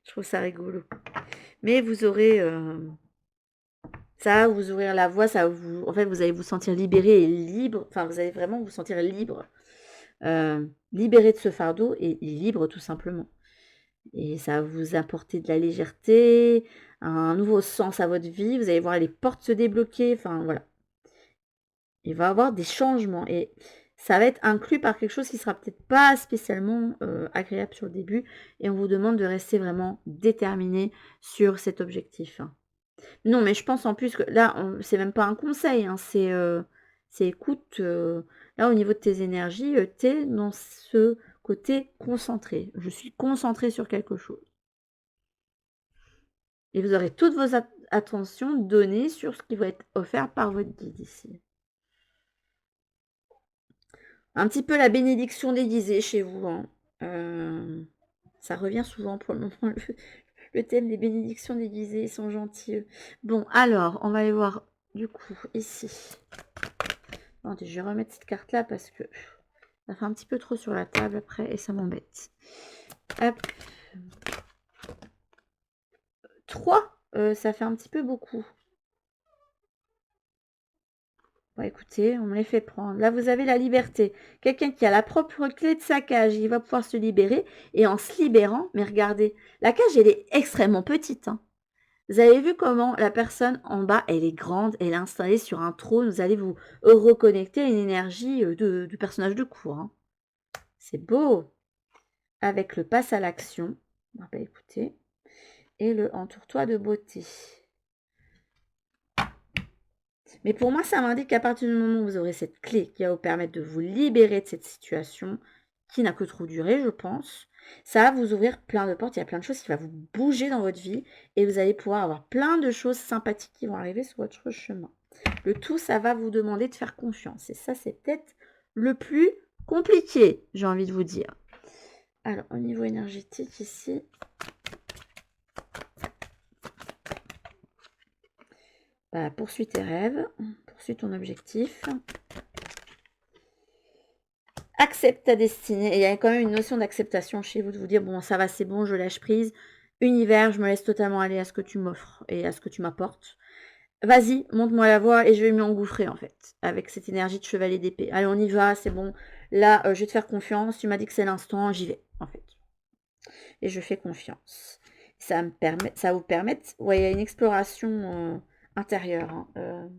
Je trouve ça rigolo. Mais vous aurez, ça va vous ouvrir la voie, ça va vous, en fait, vous allez vous sentir libéré et libre, enfin, vous allez vraiment vous sentir libre, libéré de ce fardeau et libre tout simplement. Et ça va vous apporter de la légèreté, un nouveau sens à votre vie. Vous allez voir les portes se débloquer. Enfin, voilà. Il va y avoir des changements. Et ça va être inclus par quelque chose qui sera peut-être pas spécialement agréable sur le début. Et on vous demande de rester vraiment déterminé sur cet objectif. Non, mais je pense en plus que là, c'est même pas un conseil. Hein, c'est écoute, là, au niveau de tes énergies, tu es dans ce côté concentré. Je suis concentrée sur quelque chose. Et vous aurez toutes vos attentions données sur ce qui va être offert par votre guide ici. Un petit peu la bénédiction déguisée chez vous. Hein. Ça revient souvent pour le moment, le thème des bénédictions déguisées, ils sont gentils. Bon, alors, on va aller voir du coup ici. Attendez, je vais remettre cette carte-là parce que ça fait un petit peu trop sur la table après et ça m'embête. Hop. 3, ça fait un petit peu beaucoup. Bon, écoutez, on me les fait prendre. Là, vous avez la liberté. Quelqu'un qui a la propre clé de sa cage, il va pouvoir se libérer. Et en se libérant, mais regardez, la cage, elle est extrêmement petite. Hein. Vous avez vu comment la personne en bas, elle est grande, elle est installée sur un trône. Vous allez vous reconnecter à une énergie du personnage de cour. Hein. C'est beau. Avec le passe à l'action. Bah, écoutez. Et le entoure-toi de beauté. Mais pour moi, ça m'indique qu'à partir du moment où vous aurez cette clé qui va vous permettre de vous libérer de cette situation, qui n'a que trop duré, je pense, ça va vous ouvrir plein de portes. Il y a plein de choses qui vont vous bouger dans votre vie et vous allez pouvoir avoir plein de choses sympathiques qui vont arriver sur votre chemin. Le tout, ça va vous demander de faire confiance. Et ça, c'est peut-être le plus compliqué, j'ai envie de vous dire. Alors, au niveau énergétique, ici... Bah, poursuis tes rêves, poursuis ton objectif. Accepte ta destinée. Et il y a quand même une notion d'acceptation chez vous, de vous dire, bon, ça va, c'est bon, je lâche prise. Univers, je me laisse totalement aller à ce que tu m'offres et à ce que tu m'apportes. Vas-y, montre-moi la voie et je vais m'y engouffrer, en fait, avec cette énergie de chevalier d'épée. Allez, on y va, c'est bon. Là, je vais te faire confiance. Tu m'as dit que c'est l'instant, j'y vais, en fait. et je fais confiance. Ça vous permet, ouais, il y a une exploration intérieure, hein,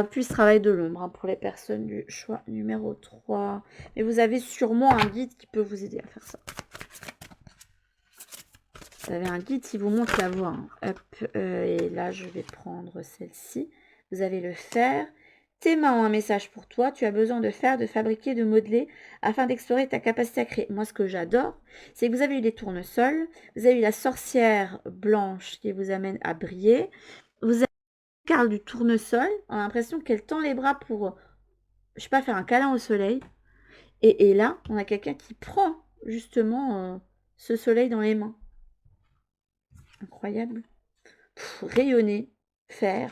plus travail de l'ombre, hein, pour les personnes du choix numéro 3. Mais vous avez sûrement un guide qui peut vous aider à faire ça. Vous avez un guide qui vous montre la voie. Hein. Hop, et là, je vais prendre celle-ci. Vous avez le fer. Tes mains ont un message pour toi. Tu as besoin de faire, de fabriquer, de modeler afin d'explorer ta capacité à créer. Moi, ce que j'adore, c'est que vous avez eu les tournesols. Vous avez eu la sorcière blanche qui vous amène à briller. Vous avez la carte du tournesol. On a l'impression qu'elle tend les bras pour, je sais pas, faire un câlin au soleil. Et là, on a quelqu'un qui prend justement ce soleil dans les mains. Incroyable. Rayonner, faire.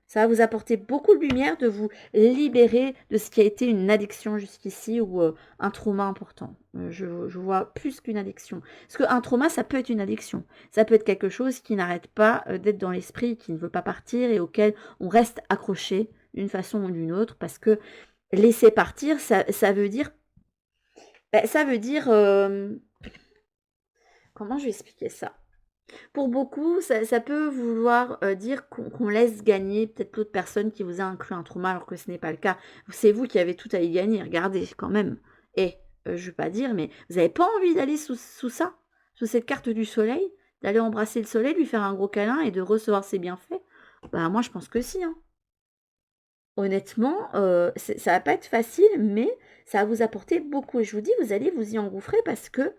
Ça va vous apporter beaucoup de lumière, de vous libérer de ce qui a été une addiction jusqu'ici ou un trauma important. Je vois plus qu'une addiction. Parce qu'un trauma, ça peut être une addiction. Ça peut être quelque chose qui n'arrête pas d'être dans l'esprit, qui ne veut pas partir et auquel on reste accroché d'une façon ou d'une autre. Parce que laisser partir, ça veut dire... ça veut dire... comment je vais expliquer ça? Pour beaucoup, ça peut vouloir dire qu'on laisse gagner peut-être l'autre personne qui vous a inclus un trauma alors que ce n'est pas le cas. C'est vous qui avez tout à y gagner, regardez quand même. Et je ne veux pas dire, mais vous n'avez pas envie d'aller sous ça, sous cette carte du soleil, d'aller embrasser le soleil, lui faire un gros câlin et de recevoir ses bienfaits? Bah moi je pense que si. Hein. Honnêtement, ça va pas être facile, mais ça va vous apporter beaucoup. Et je vous dis, vous allez vous y engouffrer parce que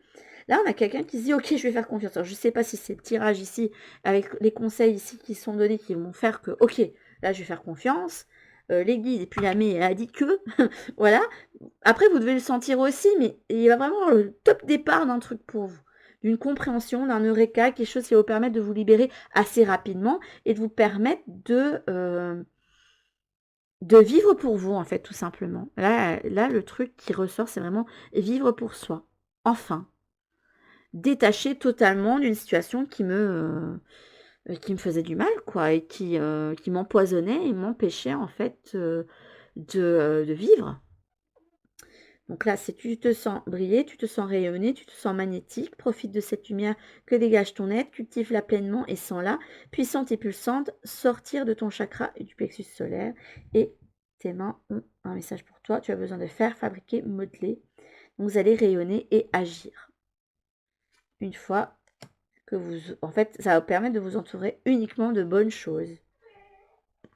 là, on a quelqu'un qui se dit: «OK, je vais faire confiance». Alors je ne sais pas si c'est le tirage ici, avec les conseils ici qui sont donnés, qui vont faire que: «OK, là, je vais faire confiance». Les guides et puis la elle a dit que voilà. Après, vous devez le sentir aussi, mais il va vraiment avoir le top départ d'un truc pour vous, d'une compréhension, d'un eureka, quelque chose qui va vous permettre de vous libérer assez rapidement et de vous permettre de vivre pour vous, en fait, tout simplement. Là, le truc qui ressort, c'est vraiment vivre pour soi. Enfin, détacher totalement d'une situation qui me faisait du mal, quoi, et qui m'empoisonnait et m'empêchait, en fait, de vivre. Donc là, c'est tu te sens briller, tu te sens rayonner, tu te sens magnétique, profite de cette lumière que dégage ton être, cultive-la pleinement et sens-la, puissante et pulsante, sortir de ton chakra et du plexus solaire. Et tes mains ont un message pour toi, tu as besoin de faire, fabriquer, modeler. Donc vous allez rayonner et agir. Une fois que en fait, ça va vous permettre de vous entourer uniquement de bonnes choses.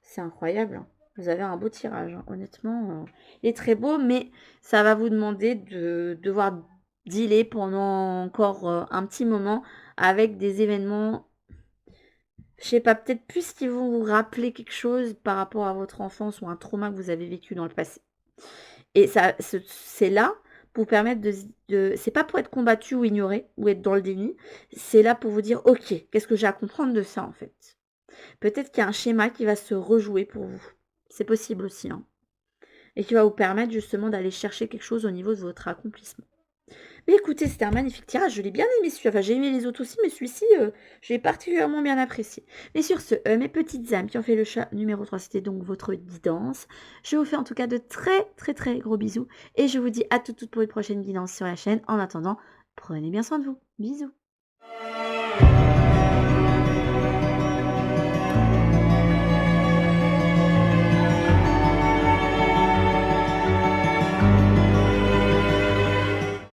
C'est incroyable, hein. Vous avez un beau tirage, hein. Honnêtement, il est très beau, mais ça va vous demander de devoir dealer pendant encore un petit moment avec des événements, je sais pas, peut-être plus qui vont vous rappeler quelque chose par rapport à votre enfance ou un trauma que vous avez vécu dans le passé. Et ça, c'est là pour vous permettre c'est pas pour être combattu ou ignoré ou être dans le déni, c'est là pour vous dire: «OK, qu'est-ce que j'ai à comprendre de ça, en fait?» Peut-être qu'il y a un schéma qui va se rejouer pour vous. C'est possible aussi, hein, et qui va vous permettre justement d'aller chercher quelque chose au niveau de votre accomplissement. Mais écoutez, c'était un magnifique tirage, je l'ai bien aimé celui-là. Enfin, j'ai aimé les autres aussi, mais celui-ci, je l'ai particulièrement bien apprécié. Mais sur ce, mes petites âmes qui ont fait le chat numéro 3, c'était donc votre guidance. Je vous fais en tout cas de très très très gros bisous et je vous dis à toutes pour une prochaine guidance sur la chaîne. En attendant, prenez bien soin de vous. Bisous.